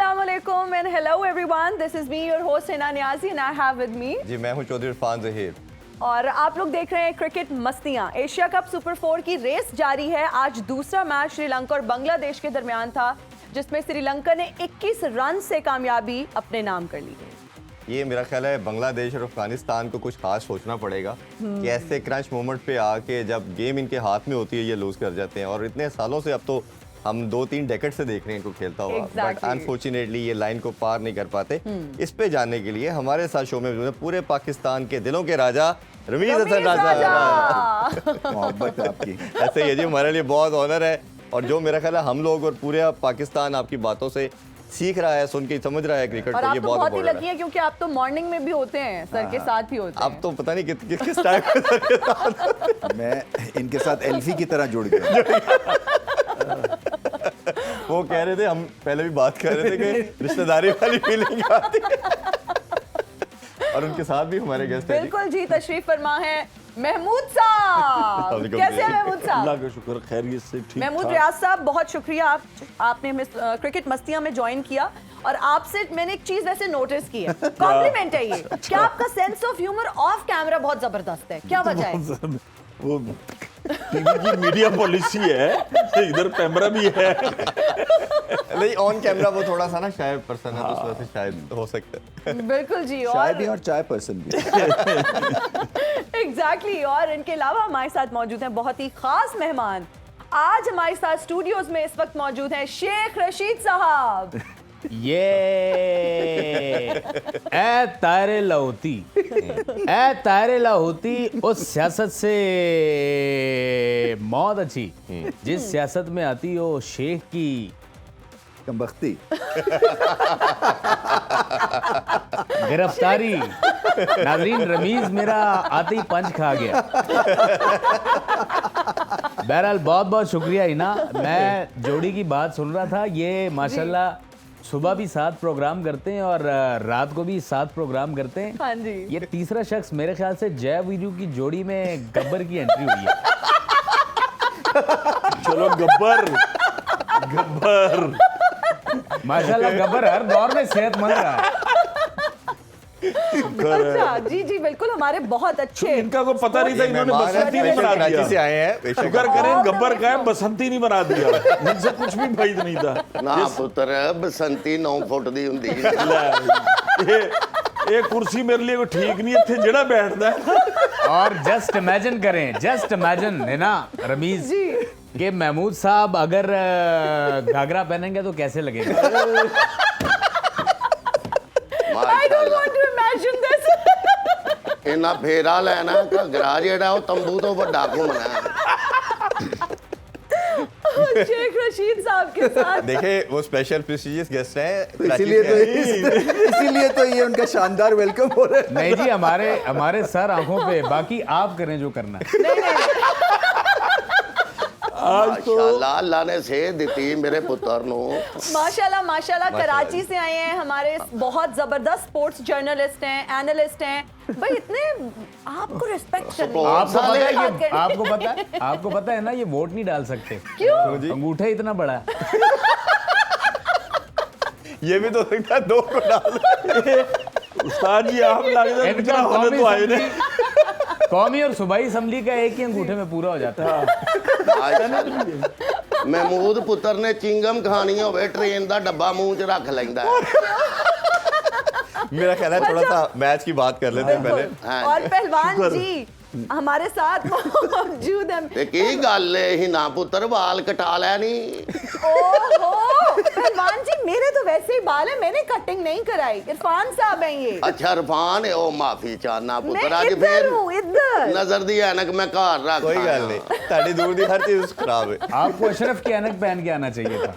Assalamualaikum and hello everyone. This is me, your host Hina Niazi, and I have with me. जी मैं हूं चौधरी इरफान ज़हीर। और आप लोग देख रहे हैं क्रिकेट मस्तियां। एशिया कप सुपर 4 की रेस जारी है। आज दूसरा मैच श्रीलंका और बांग्लादेश के दरमियान था, जिसमें श्रीलंका ने 21 रन से कामयाबी अपने नाम कर ली है। ये मेरा ख्याल है बांग्लादेश और अफगानिस्तान को कुछ खास सोचना पड़ेगा कि ऐसे क्रंच मोमेंट पे आके जब गेम इनके हाथ में होती है ये लूज कर जाते हैं। और इतने सालों से अब तो हम 2-3 डेकेड से देख रहे हैं इनको खेलता हुआ, बट अनफॉर्चुनेटली ये लाइन को पार नहीं कर पाते। इस पे जानने के लिए हमारे साथ शो में पूरे पाकिस्तान के दिलों के राजा रमीज हसन राजा। मोहब्बत है आपकी। ऐसे ही जी, हमारे लिए बहुत ऑनर है। और जो मेरा ख्याल है हम लोग और पूरे पाकिस्तान आपकी बातों से सीख रहा है, सुन के समझ रहा है क्रिकेट को, ये बहुत ही लकी है क्योंकि आप तो मॉर्निंग में भी होते हैं, सर के साथ ही होते हैं। अब तो पता नहीं किस टाइम पे सर के साथ मैं इनके साथ एल्फी की तरह जुड़ गया। वो कह रहे थे, हम पहले भी बात कर रहे थे कि रिश्तेदारी वाली फीलिंग आती है। और उनके साथ भी हमारे गेस्ट हैं। बिल्कुल जी, तशरीफ फरमा है महमूद साहब। कैसे हैं महमूद साहब? अल्लाह का शुक्र, खैरियत से ठीक। महमूद रियाज साहब, बहुत शुक्रिया आपने हमें क्रिकेट मस्तियां में ज्वाइन किया। और आपसे मैंने एक चीज वैसे नोटिस की है, कॉम्प्लीमेंट है ये, क्या आपका sense of humour of camera बहुत जबरदस्त है, क्या वजह है? वो टीवी की मीडिया पॉलिसी है, इधर कैमरा भी है। नहीं, ऑन कैमरा वो थोड़ा सा ना शाय पर्सन है, तो उस वजह से शायद हो सकता है। बिल्कुल जी। चाय भी और चाय पर्सन भी। एग्जैक्टली। और इनके अलावा हमारे साथ मौजूद हैं बहुत ही खास मेहमान। आज हमारे साथ स्टूडियोज में इस वक्त मौजूद हैं शेख रशीद साहब। ये ए तारे लाहौती, ए तारे लाहौती, उस सियासत से मौत अच्छी जिस सियासत में आती हो शेख की कमबख्ती, गिरफ्तारी। नाजरीन, रमीज मेरा आते ही पंच खा गया। बहरहाल बहुत बहुत शुक्रिया हिना। मैं जोड़ी की बात सुन रहा था, ये माशाल्लाह सुबह भी 7 प्रोग्राम करते हैं और रात को भी 7 प्रोग्राम करते हैं। हाँ जी। ये तीसरा शख्स मेरे ख्याल से जय वीरू की जोड़ी में गब्बर की एंट्री हुई है। चलो गब्बर, गब्बर माशाल्लाह गब्बर हर दौर में सेहतमंद रहा है। अच्छा, जी जी बिल्कुल, हमारे बहुत अच्छे। इनका को पता नहीं था, इन्होंने बसंती नहीं बना कराची से दिया। आए हैं, शुक्र करें गब्बर का है, बसंती नहीं बना दिया। इनसे कुछ भी भाई नहीं था ना पुत्र, बसंती 9 फुट दी हुंदी है। ये कुर्सी मेरे लिए कोई ठीक नहीं है, इत्थे जेड़ा बैठदा है। और जस्ट इमेजिन करें, जस्ट इमेजिन है ना रमीज जी। कि महमूद साहब अगर घाघरा पहनेंगे तो कैसे लगेगा? I don't want to imagine this. इन्ना फेरा लेना घगरा जेड़ा वो तंबू तो वड्डा घूमना है। शेख रशीद साहब के साथ देखे वो स्पेशल प्रेस्टिजियस गेस्ट हैं, इसीलिए तो ये उनका शानदार वेलकम हो रहा है। नहीं जी, हमारे सर आंखों पे, बाकी आप करें जो करना है। माशाल्लाह, अल्लाह ने सेहत दी मेरे पुत्र नु। माशाल्लाह माशाल्लाह। कराची से आए हैं, हमारे बहुत जबरदस्त स्पोर्ट्स जर्नलिस्ट हैं, एनालिस्ट हैं। भाई इतने आपको रिस्पेक्ट करनी है। आपको पता है ना, ये वोट नहीं डाल सकते। क्यों? अंगूठा इतना बड़ा है। ये भी तो सकता है 2 को डाल। उस्ताद जी आप लग तो आए ने। कौमी और सूबाई असम्बली का एक ही अंगूठे में पूरा हो जाता है। महमूद पुत्र ने चिंगम खानी होवे, ट्रेन दा डब्बा मुंह च रख लैंदा है। मेरा ख्याल है थोड़ा सा मैच की बात कर लेते हैं पहले। और पहलवान जी हमारे साथ मौजूद हैं। ते की गल है, हिना पुत्र वाल कटा लैनी। ओहो पहलवान जी, मेरे तो वैसे ही बाल है, मैंने कटिंग नहीं कराई। इरफान साहब हैं ये। अच्छा इरफान है, ओ माफी चाहना पुत्र, मैं आज इधर फिर हूँ, इधर। नजर दी ऐनक मैं घर रख। कोई गल नहीं, ताड़ी दूर दी हर चीज खराब है। आपको अशरफ की ऐनक पहन के आना चाहिए था।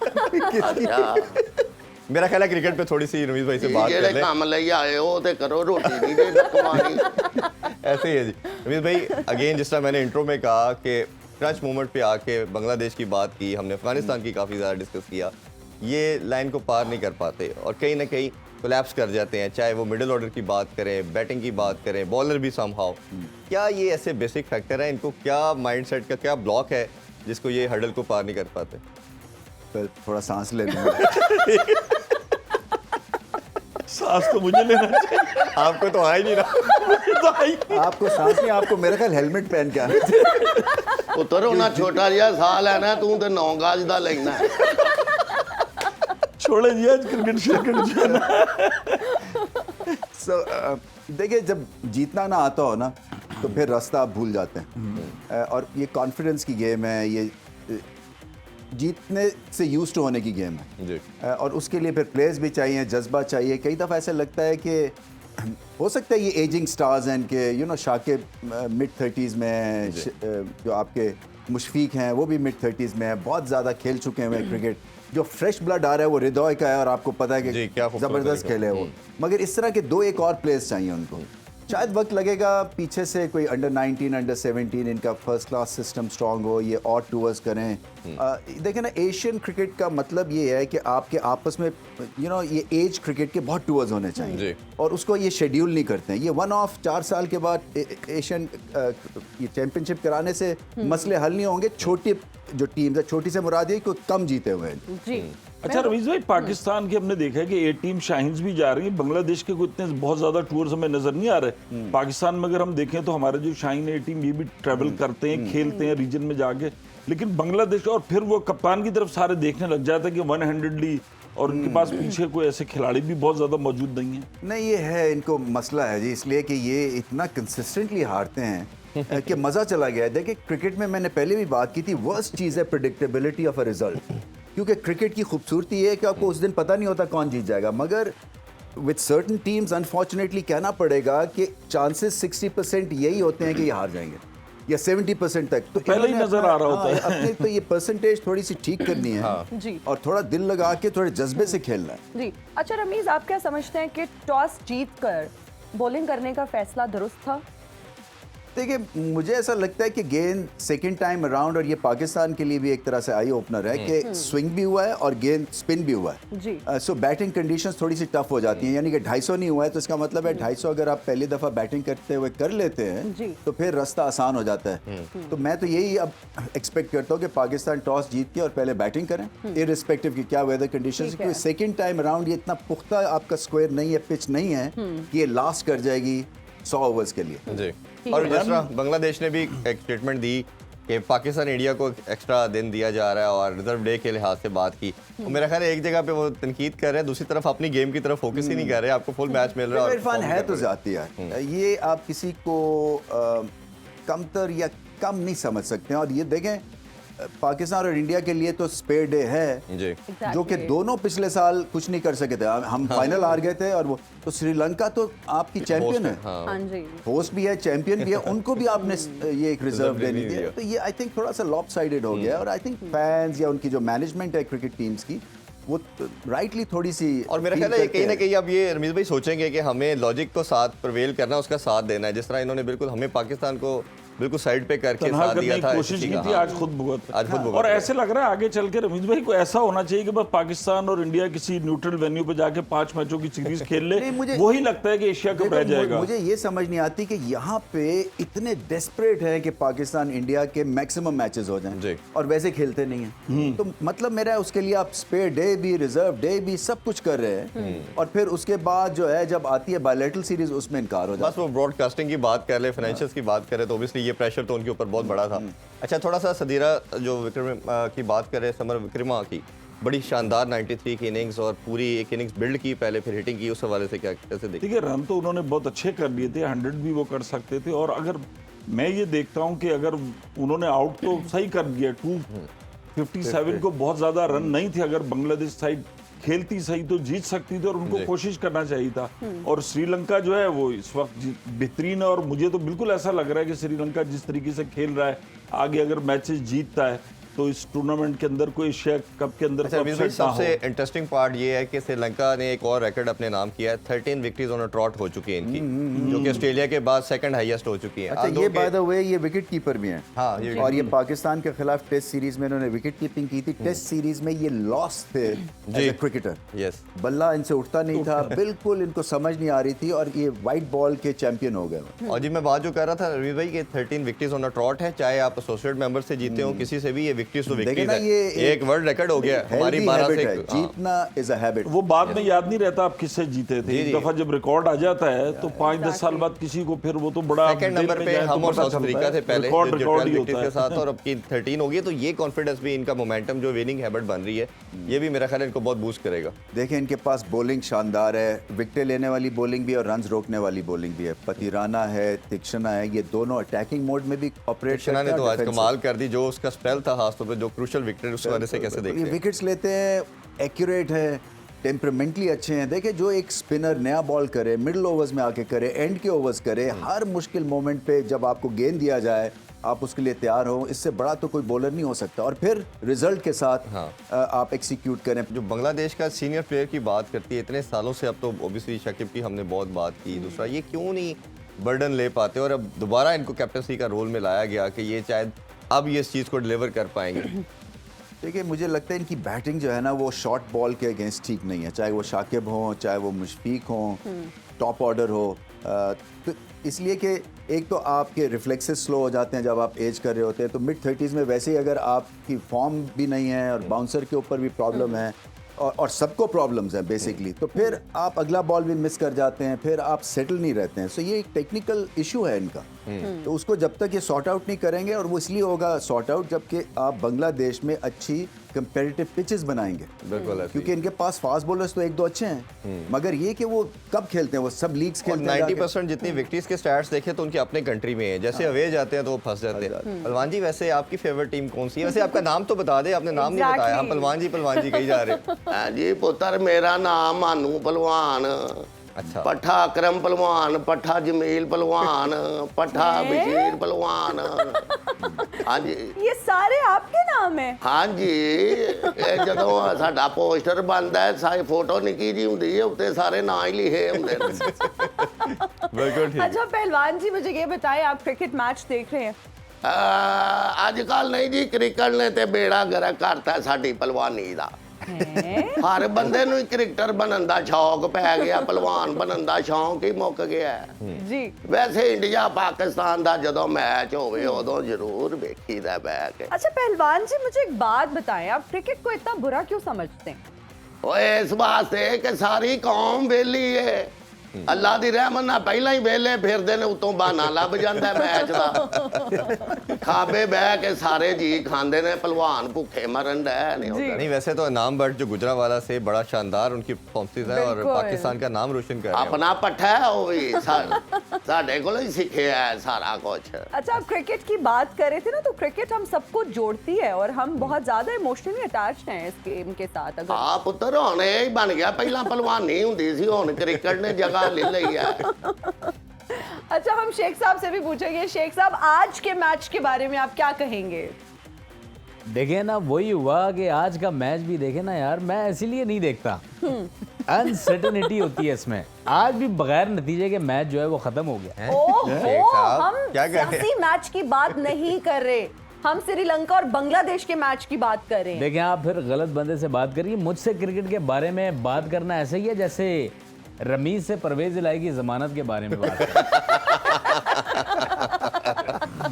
मेरा ख्याल है क्रिकेट पे थोड़ी सी रमीज भाई से बात कर ले। काम ले आए हो ते करो, रोटी नहीं दे कमानी। ऐसे ही है जी रमीज भाई। अगेन जिस तरह मैंने इंट्रो में कहा कि क्रंच मोमेंट पे आके बांग्लादेश की बात की हमने, अफगानिस्तान की काफ़ी ज़्यादा डिस्कस किया। ये लाइन को पार नहीं कर पाते और कहीं ना कहीं कोलैप्स कर जाते हैं, चाहे वो मिडिल ऑर्डर की बात करें, बैटिंग की बात करें, बॉलर भी समहाउ। क्या ये ऐसे बेसिक फैक्टर है, इनको क्या माइंडसेट का क्या ब्लॉक है जिसको ये हर्डल को पार नहीं कर पाते? थोड़ा सांस ले लूंगा। सांस तो मुझे लेना चाहिए, आपको तो आ ही नहीं रहा। मुझे तो आई। आपको सांस नहीं, आपको मेरा ख्याल हेलमेट पहन के आना चाहिए। ਪੁੱਤਰ ਉਹਨਾਂ ਛੋਟਾ ਜਿਹਾ ਸਾਹ ਲੈਣਾ, ਤੂੰ ਤੇ 9 ਗਾਜ ਦਾ ਲੈਣਾ ਹੈ। छोड़े जी आज क्रिकेट श्रिकेट जो है ना। So, देखिए जब जीतना ना आता हो ना तो फिर रास्ता आप भूल जाते हैं। और ये कॉन्फिडेंस की गेम है, ये जीतने से यूज टू होने की गेम है जी। और उसके लिए फिर प्लेयर्स भी चाहिए, जज्बा चाहिए। कई दफ़ा ऐसा लगता है कि हो सकता है ये एजिंग स्टार्स हैं कि you know Shakib mid 30s में हैं, जो आपके मुशफीक हैं वो भी मिड 30s में हैं, बहुत ज़्यादा खेल चुके हैं क्रिकेट। जो फ्रेश ब्लड आ रहा है वो हृदय का है और आपको पता है जी, कि क्या खूबसूरत ज़बरदस्त तरीका। खेले वो। मगर इस तरह के 2 एक और प्लेयर्स चाहिए उनको। शायद वक्त लगेगा, पीछे से कोई अंडर 19 अंडर 17 इनका फर्स्ट क्लास सिस्टम स्ट्रॉन्ग हो, ये और टूर्स करें। देखें ना, एशियन क्रिकेट का मतलब ये है कि आपके आपस में यू नो ये एज क्रिकेट के बहुत टूर्स होने चाहिए जी। और उसको ये शेड्यूल नहीं करते हैं। ये वन ऑफ 4 साल के बाद एशियन ये चैंपियनशिप कराने से मसले हल नहीं होंगे। छोटी जो टीम्स है, छोटी से मुराद है कोई कम जीते हुए हैं। जी। अच्छा रवीश भाई, पाकिस्तान के हमने देखा है कि ए टीम शाहीन्स भी जा रही है, बांग्लादेश के कोई इतने बहुत ज्यादा टूर्स हमें नजर नहीं आ रहे। पाकिस्तान में अगर हम देखें तो हमारे जो शाहीन ए टीम ये भी ट्रैवल करते हैं, खेलते हैं रीजन में जाके। लेकिन बांग्लादेश, और फिर वो कप्तान की तरफ सारे देखने लग जाते हैं कि 100ली, और उनके पास पीछे कोई ऐसे खिलाड़ी भी बहुत ज्यादा मौजूद नहीं है। नहीं, ये है इनको मसला है जी, इसलिए कि ये इतना कंसिस्टेंटली हारते हैं कि मज़ा चला गया है। देखिए क्रिकेट में मैंने पहले भी बात की थी, वर्स्ट चीज़ है प्रेडिक्टेबिलिटी ऑफ अ रिजल्ट। क्योंकि क्रिकेट की खूबसूरती है कि आपको उस दिन पता नहीं होता कौन जीत जाएगा। मगर विद सर्टन टीम्स अनफॉर्चुनेटली कहना पड़ेगा कि चांसेस 60% यही होते हैं कि ये हार जाएंगे, या 70% तक। तो पहले ही इन्होंने नजर अपना- आ रहा होता है। अपने तो ये परसेंटेज थोड़ी सी ठीक करनी है जी। और थोड़ा दिल लगा के थोड़े जज्बे से खेलना है। जी। अच्छा रमीज, आप क्या समझते हैं कि टॉस जीतकर बॉलिंग करने का फैसला दुरुस्त था? देखिए मुझे ऐसा लगता है कि गेंद सेकंड टाइम अराउंड, और ये पाकिस्तान के लिए भी एक तरह से आई ओपनर है कि स्विंग भी हुआ है और गेंद स्पिन भी हुआ है। जी। सो बैटिंग कंडीशंस थोड़ी सी टफ हो जाती हैं। यानी कि 250 नहीं हुआ है तो इसका मतलब है 250 अगर आप पहली दफ़ा बैटिंग करते हुए कर लेते जी। हैं तो फिर रास्ता आसान हो जाता है। तो मैं तो यही अब एक्सपेक्ट करता हूँ कि पाकिस्तान टॉस जीत के और पहले बैटिंग करें, इररिस्पेक्टिव की क्या वेदर कंडीशंस। ठीक है। क्योंकि सेकंड टाइम अराउंड ये इतना पुख्ता आपका स्क्वायर नहीं है, पिच नहीं है कि ये लास्ट कर जाएगी 100 ओवर्स के लिए। जी। और जिस तरह बांग्लादेश ने भी एक स्टेटमेंट दी कि पाकिस्तान इंडिया को एक्स्ट्रा दिन दिया जा रहा है और रिजर्व डे के लिहाज से बात की, तो मेरा ख्याल है एक जगह पे वो तनकीद कर रहे हैं, दूसरी तरफ अपनी गेम की तरफ फोकस ही नहीं कर रहे। आपको फुल मैच मिल रहा है और इरफान perform है कर तो रहे जाती है, ये आप किसी को कमतर या कम नहीं समझ सकते हैं। और ये देखें पाकिस्तान और इंडिया के लिए तो स्पेयर डे है हैं। जी। जो कि दोनों पिछले साल कुछ नहीं कर सके थे। हम फाइनल हार गए थे और वो तो श्रीलंका तो आपकी चैंपियन है, हाँ जी। होस्ट भी है, चैंपियन भी है, उनको भी आपने ये एक रिजर्व डे नहीं नहीं दिया। दिया। तो ये आई थिंक थोड़ा सा लॉपसाइडेड हो गया। और आई थिंक फैंस या उनकी जो मैनेजमेंट है क्रिकेट टीम्स की वो राइटली थोड़ी सी और मेरा feel ख्याल है ये करते कहीं ना हैं। कहीं अब ये रमीज भाई सोचेंगे कि हमें लॉजिक को साथ प्रवेल करना, उसका साथ देना है। जिस तरह इन्होंने बिल्कुल हमें पाकिस्तान को बिल्कुल साइड पे करके तनहा साथ करने दिया की था, कोशिश इसी की का, थी, हाँ। आज खुद भुगत आज खुद भुगत और रहे हैं। ऐसे लग रहा है आगे चल के रमीज भाई को ऐसा होना चाहिए कि बस पाकिस्तान और इंडिया किसी न्यूट्रल वेन्यू पे जाके 5 मैचों की सीरीज खेल ले। नहीं, मुझे- वही लगता है कि एशिया कप देखो, रह जाएगा। मुझे ये समझ नहीं आती कि यहाँ पे इतने डेस्परेट है कि पाकिस्तान इंडिया के मैक्सिमम मैचेस हो जी। जाएं और वैसे खेलते नहीं हैं। तो मतलब मेरा है उसके लिए आप स्पेयर डे भी, रिजर्व डे भी, सब कुछ कर रहे हैं और फिर उसके बाद जो है जब आती है बायलैटरल सीरीज उसमें इनकार हो जाता बस वो ब्रॉडकास्टिंग की बात कर ले, फाइनेंशियल्स की बात करें तो ऑब्वियसली ये प्रेशर तो उनके ऊपर बहुत बड़ा था। अच्छा, थोड़ा सा सदीरा जो विक्रम की बात करें, समर विक्रमा की बड़ी शानदार 93 की इनिंग्स और पूरी एक इनिंग्स बिल्ड की, पहले फिर हिटिंग की, उस हवाले से क्या कैसे देखते? ठीक है, रन तो उन्होंने बहुत अच्छे कर लिए थे, 100 भी वो कर सकते थे। और अगर मैं ये देखता हूं कि अगर उन्होंने आउट तो सही कर दिया, 257 को बहुत ज्यादा रन नहीं थे। अगर बांग्लादेश साइड खेलती सही तो जीत सकती थी और उनको कोशिश करना चाहिए था। और श्रीलंका जो है वो इस वक्त बेहतरीन है और मुझे तो बिल्कुल ऐसा लग रहा है कि श्रीलंका जिस तरीके से खेल रहा है, आगे अगर मैचेस जीतता है तो इस टूर्नामेंट के अंदर कोई एशिया कप के अंदर अच्छा, तो रमीज भाई, upset ना हो। सबसे इंटरेस्टिंग पार्ट ये है कि श्रीलंका ने एक और रिकॉर्ड अपने नाम किया है। 13 विकेट्स ऑन अ ट्रॉट हो चुकी है इनकी, जो कि ऑस्ट्रेलिया के बाद सेकंड हाईएस्ट हो चुकी है। अच्छा, ये बाय द वे ये विकेट कीपर भी हैं। हाँ, ये और ये पाकिस्तान के खिलाफ टेस्ट सीरीज में इन्होंने विकेट कीपिंग की थी। टेस्ट सीरीज में ये लॉस थे एज अ क्रिकेटर। यस। बल्ला इनसे उठता नहीं था, बिल्कुल इनको समझ नहीं आ रही थी और ये वाइट बॉल के चैंपियन हो गए। और जी मैं बात जो कर रहा था रमीज भाई कि 13 विकेट्स ऑन अ ट्रॉट है, चाहे आप एसोसिएट मेंबर से जीते हो, किसी से भी ये विक्ट्रीज तो देखें विक्ट्रीज ना, है। ये एक वर्ल्ड रिकॉर्ड हो गया है हमारी healthy 12 habit से है। जीतना इज अ हैबिट। वो बाद में याद नहीं रहता आप किससे जीते थे। जी, एक जी। दफा जब रिकॉर्ड आ जाता है तो 5-10 साल बाद किसी को फिर वो तो बड़ा सेकंड देर नंबर में पे जाए तो हम और पता साउथ चलता अफ्रीका है। थे पहले रिकॉर्ड जो रिकॉर्ड 12 ही विक्ट्रीज होता के है। साथ, और अब की 13 हो गई, तो ये कॉन्फिडेंस भी इनका मोमेंटम जो विनिंग हैबिट बन रही है ये भी मेरा ख्याल है इनको बहुत बूस्ट करेगा। देखें इनके पास बॉलिंग शानदार है, विकेट लेने वाली बॉलिंग भी और रन्स रोकने वाली बॉलिंग भी है। पतिराना है, तिक्षना है, ये दोनों अटैकिंग मोड में भी ऑपरेट शना करते ने हैं तो और आज defensive। कमाल कर दी, जो उसका स्पेल था खासतौर पे, जो क्रूशियल विकेट उस वजह से कैसे देखते ये हैं। विकेट्स लेते हैं, एक्यूरेट है, टेम्परामेंटली अच्छे हैं। देखिए जो एक स्पिनर नया बॉल करे, मिडिल ओवर्स में आके करे, एंड के ओवर्स करे, हर मुश्किल मोमेंट पे जब आपको गेंद दिया जाए आप उसके लिए तैयार हो, इससे बड़ा तो कोई बॉलर नहीं हो सकता। और फिर रिजल्ट के साथ आप एक्सिक्यूट करें। जो बांग्लादेश का सीनियर प्लेयर की बात करती है इतने सालों से, अब तो ऑब्वियसली शकीब की हमने बहुत बात की, दूसरा ये क्यों नहीं बर्डन ले पाते, और अब दोबारा इनको कैप्टनसी का रोल में लाया गया कि ये शायद अब ये इस चीज़ को डिलीवर कर पाएंगे। देखिए मुझे लगता है इनकी बैटिंग जो है ना वो शॉर्ट बॉल के अगेंस्ट ठीक नहीं है, चाहे वो शाकिब हो, चाहे वो मुशफीक हो, टॉप ऑर्डर हो। तो इसलिए कि एक तो आपके रिफ्लेक्सेस स्लो हो जाते हैं जब आप एज कर रहे होते हैं, तो मिड 30s में वैसे ही अगर आपकी फॉर्म भी नहीं है और बाउंसर के ऊपर भी प्रॉब्लम है और सबको प्रॉब्लम्स हैं बेसिकली, तो फिर आप अगला बॉल भी मिस कर जाते हैं, फिर आप सेटल नहीं रहते हैं। सो ये एक टेक्निकल इशू है इनका, तो उसको जब तक ये सॉर्ट आउट नहीं करेंगे, और वो इसलिए होगा सॉर्ट आउट जबकि आप बांग्लादेश में अच्छी कंपेटिटिव पिचेस बनाएंगे। बिल्कुल ऐसे क्योंकि इनके पास फास्ट बॉलर्स तो एक दो अच्छे हैं, मगर ये कि वो कब खेलते हैं, वो सब लीग्स और खेलते हैं 90% जितनी विक्ट्रीज के स्टैट्स देखे तो उनकी अपने कंट्री में है, जैसे अवे जाते हैं तो वो फंस जाते हैं। पहलवान जी वैसे आपकी फेवरेट टीम कौन सी है? वैसे आपका नाम तो बता दे, आपने नाम नहीं बताया। हम पहलवान जी कही जा रहे हैं। हाँ जी पुत्र, मेरा नाम मानू पहलवान, अच्छा। पट्ठा अकरम पहलवान, पट्ठा जमील पहलवान, पट्ठा बशीर पहलवान। हाँ जी ये सारे आपके नाम है? हाँ जी, ਇਹ ਜਦੋਂ ਸਾਡਾ ਪੋਸਟਰ ਬਣਦਾ ਹੈ ਸਾਰੀ ਫੋਟੋ ਨਿੱਕੀ ਜੀ ਹੁੰਦੀ ਹੈ, ਉੱਤੇ ਸਾਰੇ ਨਾਂ ਹੀ ਲਿਖੇ ਹੁੰਦੇ ਨੇ। बिल्कुल ठीक। अच्छा पहलवान जी मुझे ये बताएं, आप क्रिकेट मैच देख रहे हैं? ਅੱਜ ਕੱਲ ਨਹੀਂ ਜੀ, ਕ੍ਰਿਕਟ ਨੇ ਤੇ ਬੇੜਾ ਗਰਕ ਕਰਤਾ ਸਾਡੀ ਪਹਿਲਵਾਨੀ ਦਾ। ਹਰ ਬੰਦੇ ਨੂੰ ਹੀ ਕ੍ਰਿਕਟਰ ਬਣਨ ਦਾ ਸ਼ੌਕ ਪੈ ਗਿਆ, ਪਹਿਲਵਾਨ ਬਣਨ ਦਾ ਸ਼ੌਕ ਹੀ ਮੁੱਕ ਗਿਆ। जी ਵੈਸੇ ਇੰਡੀਆ ਪਾਕਿਸਤਾਨ ਦਾ ਜਦੋਂ ਮੈਚ ਹੋਵੇ ਉਦੋਂ ਜ਼ਰੂਰ ਵੇਖੀਦਾ ਬਹਿ ਕੇ। अच्छा पहलवान जी मुझे एक बात बताएं, आप क्रिकेट को इतना बुरा क्यों समझते हैं? ਓਏ ਇਸ ਵਾਸਤੇ ਕਿ ਸਾਰੀ ਕੌਮ ਵਿਹਲੀ ਏ। ਅੱਲਾ ਦੀ ਰਹਿਮਤ ਨਾਲ ਪਹਿਲਾਂ ਹੀ ਵਿਹਲੇ ਫਿਰਦੇ ਨੇ, ਉਤੋਂ ਬਹਾਨਾ ਲੱਭ ਜਾਂਦਾ ਮੈਚ ਦਾ। ਖਾਬੇ ਬਹਿ ਕੇ ਸਾਰੇ ਜੀ ਖਾਂਦੇ ਨੇ, ਪਹਿਲਵਾਨ ਭੁੱਖੇ ਮਰਨ ਡੈ ਨੇ। नहीं वैसे तो इनाम बट जो गुजरावाला से बड़ा शानदार उनकी परफॉर्मेंस है और बिल्कुल। पाकिस्तान का नाम रोशन कर रहे हैं। ਆਪਣਾ ਪੱਠਾ ਹੈ ਉਹ ਵੀ, ਸਾਡੇ ਕੋਲੋਂ ਹੀ ਸਿੱਖਿਆ ਹੈ ਸਾਰਾ ਕੁਝ। अच्छा आप क्रिकेट की बात कर रहे थे ना, तो क्रिकेट हम सबको जोड़ती है और हम बहुत ज्यादा इमोशनली अटैच्ड हैं इस गेम के साथ। अगर ਆ ਪੁੱਤਰ ਹੁਣ ਇਹ ਹੀ ਬਣ ਗਿਆ, ਪਹਿਲਾਂ ਪਹਿਲਵਾਨੀ ਹੁੰਦੀ ਸੀ, ਹੁਣ ਕ੍ਰਿਕਟ ਨੇ ਜਗ੍ਹਾ ਲੈ ਲਈ ਹੈ। अच्छा हम शेख साहब से भी पूछेंगे। शेख साहब आज के मैच के बारे में आप क्या कहेंगे? देखे ना, वही हुआ कि आज का मैच भी देखे ना यार, मैं इसीलिए नहीं देखता। अनसर्टेनिटी होती है इसमें। आज भी बगैर नतीजे के मैच जो है वो खत्म हो गया। ओहो, शेख साहब, हम क्या कह रहे हैं? सियासी मैच की बात नहीं कर रहे, हम श्रीलंका और बांग्लादेश के मैच की बात कर रहे हैं। देखें आप फिर गलत बंदे से बात करिए। मुझसे क्रिकेट के बारे में बात करना ऐसे ही है जैसे रमीज से परवेज इलाही की जमानत के बारे में बात करें।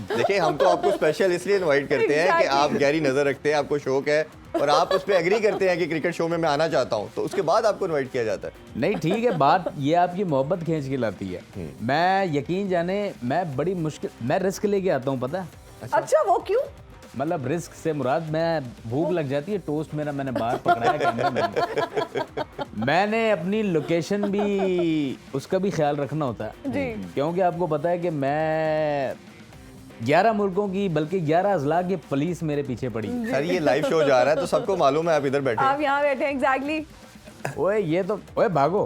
देखिए हम तो आपको स्पेशल इसलिए इनवाइट करते हैं कि आप गहरी नजर रखते हैं, आपको शौक है और आप उस पर एग्री करते हैं कि क्रिकेट शो में मैं आना चाहता हूं, तो उसके बाद आपको इनवाइट किया जाता है। नहीं ठीक है, बात ये आपकी मोहब्बत खींच के लाती है। मैं यकीन जाने, मैं बड़ी मुश्किल, मैं रिस्क लेके आता हूँ, पता है? अच्छा वो क्यों? मतलब रिस्क से मुराद, मैं भूख लग जाती है, टोस्ट मेरा मैंने बाहर पकड़ाया कैमरा मैंने। मैंने अपनी लोकेशन भी, उसका भी ख्याल रखना होता है जी। क्योंकि आपको पता है कि मैं 11 मुल्कों की, बल्कि 11 अजला की पुलिस मेरे पीछे पड़ी है। सर ये लाइव शो जा रहा है तो सबको मालूम है आप इधर बैठे हैं। आप यहाँ बैठे हैं, एग्जैक्टली। ओए ये तो, ओए भागो।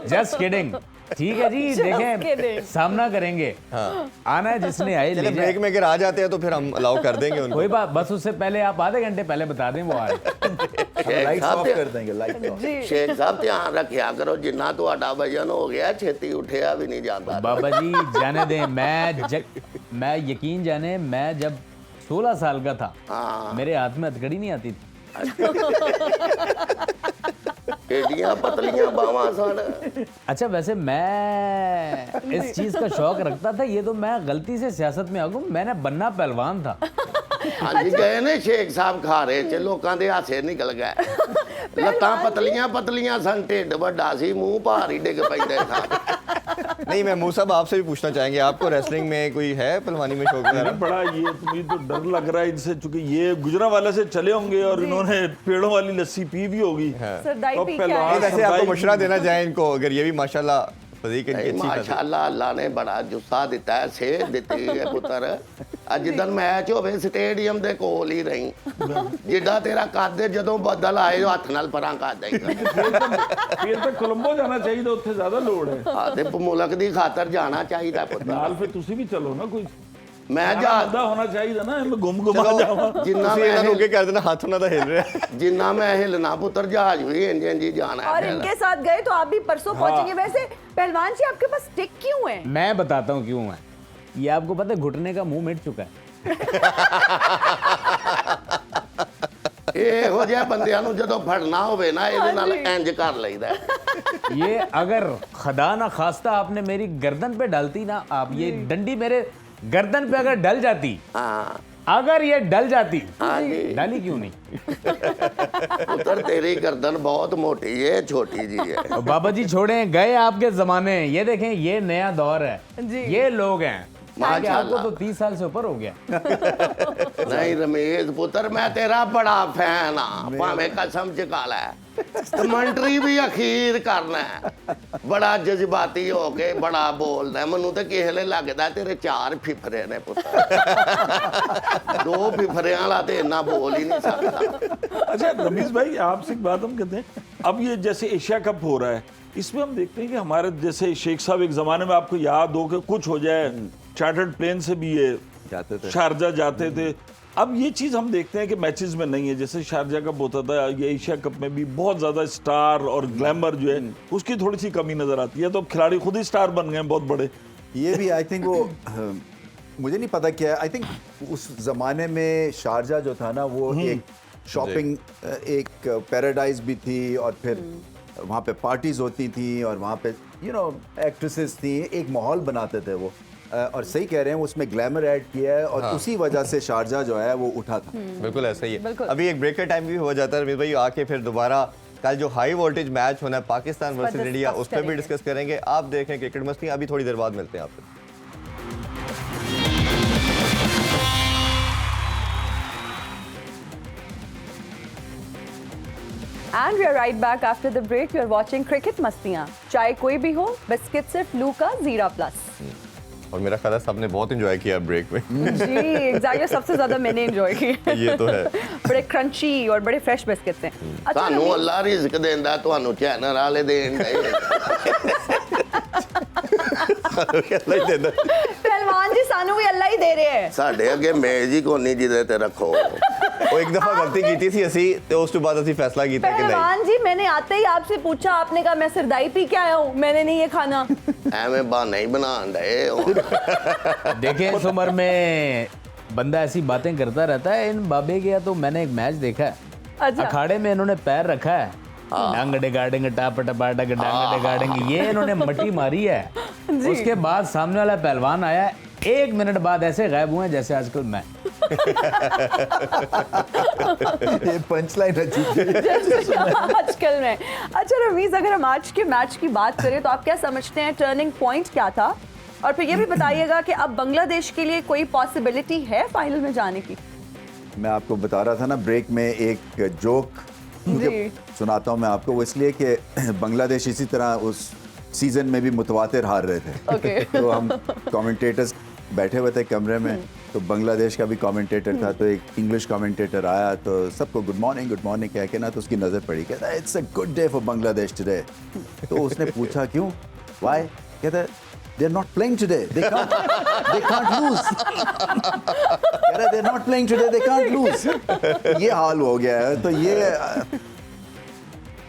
Just kidding. ठीक है जी, kidding. देखें सामना करेंगे। आना है जिसने आए ले चलिए जाए। ब्रेक में अगर आ जाते हैं तो फिर हम अलाउ कर देंगे उनको। कोई बात, बस उससे पहले आप आधे घंटे पहले बता दें वो आ रहे। लाइट्स ऑफ कर देंगे, लाइट्स ऑफ। जी ਸ਼ੇਖ ਸਾਹਿਬ ਧਿਆਨ ਰੱਖਿਆ ਕਰੋ, ਜਿੰਨਾ ਤੁਹਾਡਾ ਵਜਨ ਹੋ ਗਿਆ ਛੇਤੀ ਉੱਠਿਆ ਵੀ ਨਹੀਂ ਜਾਂਦਾ। बाबा जी जाने दें, मैं यकीन जाने, मैं जब 16 साल का था, हाँ। मेरे हाथ में हथकड़ी नहीं आती थी। ਏਡੀਆਂ ਪਤਲੀਆਂ ਬਾਹਾਂ ਸਨ। अच्छा वैसे मैं इस चीज का शौक रखता था, ये तो मैं गलती से सियासत में आ गया, मैंने बनना पहलवान था। ਹਾਂਜੀ ਗਏ ਨੇ ਸ਼ੇਖ ਸਾਹਿਬ ਖਾਰੇ ਚ ਲੋਕਾਂ ਦੇ ਹਾਸੇ ਨਿਕਲ ਗਏ ਲੱਤਾਂ ਪਤਲੀਆਂ ਪਤਲੀਆਂ ਸਨ ਢਿੱਡ ਵੱਡਾ ਸੀ ਮੂੰਹ ਭਾਰ ही डिग पैंदे था नहीं महमूद साहब आपसे भी पूछना चाहेंगे, आपको रेसलिंग में कोई है पहलवानी में शौक वगैरह? नहीं, बड़ा ये मुझे तो डर लग रहा है इनसे, चूंकि ये गुजरांवाला से चले होंगे और इन्होंने पेड़ों वाली लस्सी पी भी होगी। सरदाई तो पी क्या पहलवान है? नहीं, वैसे आपको सरदाई- मशवरा देना चाहें इनको, अगर ये भी माशाल्लाह फजीक इनकी अच्छी खासी- माशाल्लाह अल्लाह ने बड़ा जुस्सा दिता है सेहत दी है पुत्र ਅੱਜ ਜਿੱਦਣ ਮੈਚ ਹੋਵੇ ਸਟੇਡੀਅਮ ਦੇ ਕੋਲ ਹੀ ਰਹੀਂ ਜਿੱਦਾਂ ਤੇਰਾ ਕਾਦੇ ਜਦੋਂ ਬੱਦਲ ਆਏ ਹੱਥ ਨਾਲ ਪਰਾਂ ਕਰ ਦੇਗਾ फिर तो कोलंबो जाना चाहिए, तो उत्थे ज्यादा लोड है। ਹਾਂ ਤੇ ਮੁਲਕ ਦੀ ਖਾਤਰ ਜਾਣਾ ਚਾਹੀਦਾ ਪੁੱਤ नाल फिर तुसी भी चलो ना, कोई ਮੈਂ ज्यादा होना चाहिए ना, मैं गुम गुमा जावा। ਜਿੰਨਾ ਤੁਸੀਂ ਇਹਨਾਂ ਨੂੰ ਮੈਂ ਅੱਗੇ ਕਰ ਦੇਣਾ, ਹੱਥ ਉਹਨਾਂ ਦਾ ਹਿਲ ਰਿਹਾ। ਜਿੰਨਾ ਮੈਂ ਹਿਲਣਾ ਪੁੱਤਰ ਜਹਾਜ਼ ਵੀ ਇੰਜ ਇੰਜ ਹੀ ਜਾਣਾ और है इनके साथ गए तो आप भी परसों पहुंचेंगे। वैसे पहलवान जी आपके पास स्टिक क्यों है? मैं बताता हूँ क्यों है। ये आपको पता है घुटने का मुंह मिट चुका है। ਇਹੋ ਜਿਹੇ ਬੰਦਿਆਂ ਨੂੰ ਜਦੋਂ ਫੜਨਾ ਹੋਵੇ ਨਾ ਇਹਦੇ ਨਾਲ ਹਾਂਜੀ। ਇੰਜ ਕਰ ਲਈਦਾ ये अगर खुदा ना खास्ता आपने मेरी गर्दन पे डालती ना, आप ये डंडी मेरे गर्दन पे अगर डल जाती, ਹਾਂ अगर ये डल जाती, ਹਾਂਜੀ डाली क्यों नहीं? ਪੁੱਤਰ ਤੇਰੀ ਗਰਦਨ ਬਹੁਤ ਮੋਟੀ ਹੈ ਛੋਟੀ ਜੀ ਹੈ और बाबा जी छोड़े गए आपके जमाने, ये देखें ये नया दौर है, जी। ये लोग हैं। ताकि आपको माशाल्लाह। तो 30 साल से ऊपर हो गया। ਨਹੀਂ ਰਮੇਸ਼ ਪੁੱਤਰ ਮੈਂ ਤੇਰਾ ਬੜਾ ਫੈਨ ਆ ਭਾਵੇਂ ਕਸਮ ਚਕਾ ਲੈ ਕਮੈਂਟਰੀ ਵੀ ਅਖੀਰ ਕਰਨਾ ਹੈ। ਬੜਾ ਜਜ਼ਬਾਤੀ ਹੋ ਕੇ ਬੜਾ ਬੋਲਦਾ ਮੈਨੂੰ ਤੇ ਕਿਸੇ ਵੇਲੇ ਲੱਗਦਾ ਤੇਰੇ ਚਾਰ ਫਿਫਰੇ ਨੇ ਪੁੱਤਰ ਦੋ ਫਿਫਰਿਆਂ ਵਾਲਾ ਤੇ ਇੰਨਾ ਬੋਲ ਹੀ ਨਹੀਂ ਸਕਦਾ अच्छा रमीज भाई, आपसे एक बात हम कहते हैं, अब ये जैसे एशिया कप हो रहा है, इसमें हम देखते हैं कि हमारे जैसे शेख साहब एक जमाने में आपको याद हो कि कुछ हो जाए, चार्टर्ड प्लेन से भी ये जाते थे। शारजा जाते थे। अब ये चीज हम देखते हैं कि मैचेस में नहीं है, जैसे शारजा कप होता था, ये एशिया कप में भी बहुत ज्यादा स्टार और ग्लैमर जो है उसकी थोड़ी सी कमी नजर आती है। तो अब खिलाड़ी खुद ही स्टार बन गए हैं बहुत बड़े। ये भी आई थिंक वो मुझे नहीं पता क्या है। आई थिंक उस ज़माने में शारजा जो था ना वो एक शॉपिंग एक पैराडाइज भी थी और फिर वहाँ पे पार्टीज होती थी और वहाँ पे एक्ट्रेसेस थी, एक माहौल बनाते थे वो। और सही कह रहे हैं उसमें ग्लैमर ऐड किया है और उसी वजह से शारजा जो है वो उठा था। बिल्कुल ऐसा ही है। बिल्कुल। अभी एक ब्रेक का टाइम भी हो जाता है रमीज भाई, आके फिर दोबारा कल जो हाई वोल्टेज मैच होना है पाकिस्तान पर वर्सेस इंडिया, discuss उस पर भी करेंगे। डिस्कस करेंगे। आप देखें क्रिकेट मस्ती, अभी थोड़ी देर बाद मिलते हैं आपसे। And we are right back after the break. You are watching Cricket मस्तियाँ। चाहे कोई भी हो, बिस्किट सिर्फ लू का जीरा प्लस। और मेरा ख्याल है सबने बहुत एंजॉय किया ब्रेक में। जी एग्जैक्टली, सबसे ज्यादा मैंने एंजॉय किया। ये तो है। बड़े क्रंची और बड़े फ्रेश बिस्किट्स हैं। अच्छा ਤੁਹਾਨੂੰ रमीज, ਅੱਲਾ ਰਿਜ਼ਕ ਦਿੰਦਾ ਤੁਹਾਨੂੰ ਚੈਨਲ ਵਾਲੇ ਦੇਣ ਦੇ अल्लाह ही देता है। पहलवान जी सानू भी अल्लाह ही दे रहे हैं। ਸਾਡੇ ਅੱਗੇ ਮੇਜ਼ ਹੀ ਕੋਨੀ ਜਿਹਦੇ ਤੇ ਰੱਖੋ वो एक दफा गलती की थी असी, तो उस बाद असी फैसला किया कि नहीं। पहलवान जी मैंने आते ही आपसे पूछा, आपने कहा मैं सिरदाई पी के आया हूँ, मैंने नहीं ये खाना। ਐਵੇਂ ਬਹਾਨੇ ਹੀ ਬਣਾਉਣ ਡਏ ਹੋ देखिए इस उम्र में बंदा ऐसी बातें करता रहता है। इन बाबे के तो मैंने एक मैच देखा है, अच्छा अखाड़े में इन्होंने पैर रखा है, डांग डिगाड़ेंगे टाप टपा डग डांग डिगाड़ेंगे, ये इन्होंने मट्टी मारी है। उसके बाद सामने वाला पहलवान आया, 1 मिनट बाद ऐसे गायब हुए हैं जैसे आजकल मैं। ये पंचलाइन अजीब है। आजकल में। अच्छा रमीज, अगर हम आज के मैच की बात करें तो आप क्या समझते हैं, टर्निंग पॉइंट क्या था? और फिर ये भी बताइएगा कि अब बांग्लादेश के लिए कोई पॉसिबिलिटी है फाइनल में जाने की? मैं आपको बता रहा था ना ब्रेक में एक जोक सुनाता हूँ मैं आपको, वो इसलिए कि बांग्लादेश इसी तरह उस सीजन में भी मुतवातिर हार रहे थे। ओके। तो हम कमेंटेटर्स बैठे हुए थे कमरे में, तो बांग्लादेश का भी कमेंटेटर था, तो एक इंग्लिश कमेंटेटर आया तो सबको गुड मॉर्निंग कह के ना, तो उसकी नज़र पड़ी, कहता it's a good day for Bangladesh today. तो उसने पूछा क्यों, व्हाई, कहता they are not playing today, they can't lose. कह रहा they are not playing today, they can't lose. ये हाल हो गया है। तो ये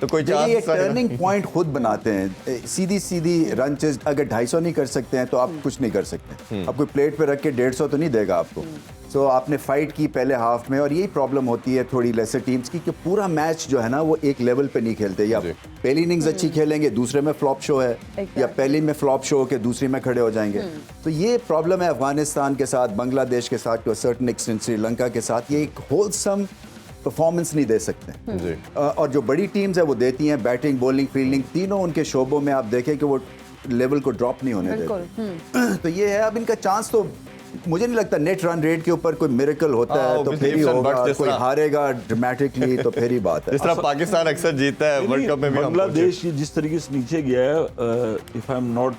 तो कोई देखिए ये चांस टर्निंग पॉइंट खुद बनाते हैं। सीधी सीधी रन चेज अगर 250 नहीं कर सकते हैं तो आप कुछ नहीं कर सकते। अब कोई प्लेट पे रख के 150 तो नहीं देगा आपको। सो आपने फाइट की पहले हाफ में, और यही प्रॉब्लम होती है थोड़ी लेसर टीम्स की कि पूरा मैच जो है ना वो एक लेवल पे नहीं खेलते। या पहली इनिंग्स अच्छी खेलेंगे, दूसरे में फ्लॉप शो है, या पहली में फ्लॉप शो के दूसरी में खड़े हो जाएंगे। तो ये प्रॉब्लम है अफगानिस्तान के साथ, बांग्लादेश के साथ, to a certain extent Sri Lanka के साथ। ये एक होलसम परफॉर्मेंस नहीं दे सकते जी। और जो बड़ी टीम्स है वो देती हैं बैटिंग, बॉलिंग, फील्डिंग, तीनों उनके शोबों में आप देखें कि वो लेवल को ड्रॉप नहीं होने देते। तो ये है, अब इनका चांस तो मुझे नहीं लगता नेट रन रेट के ऊपर कोई मिरेकल होता है तो फिर ही होगा, कोई हारेगा ड्रामेटिकली तो फिर ही बात है। जिस तरह पाकिस्तान अक्सर जीतता है वर्ल्ड कप में भी, बांग्लादेश जिस तरीके से नीचे गया है, if I am not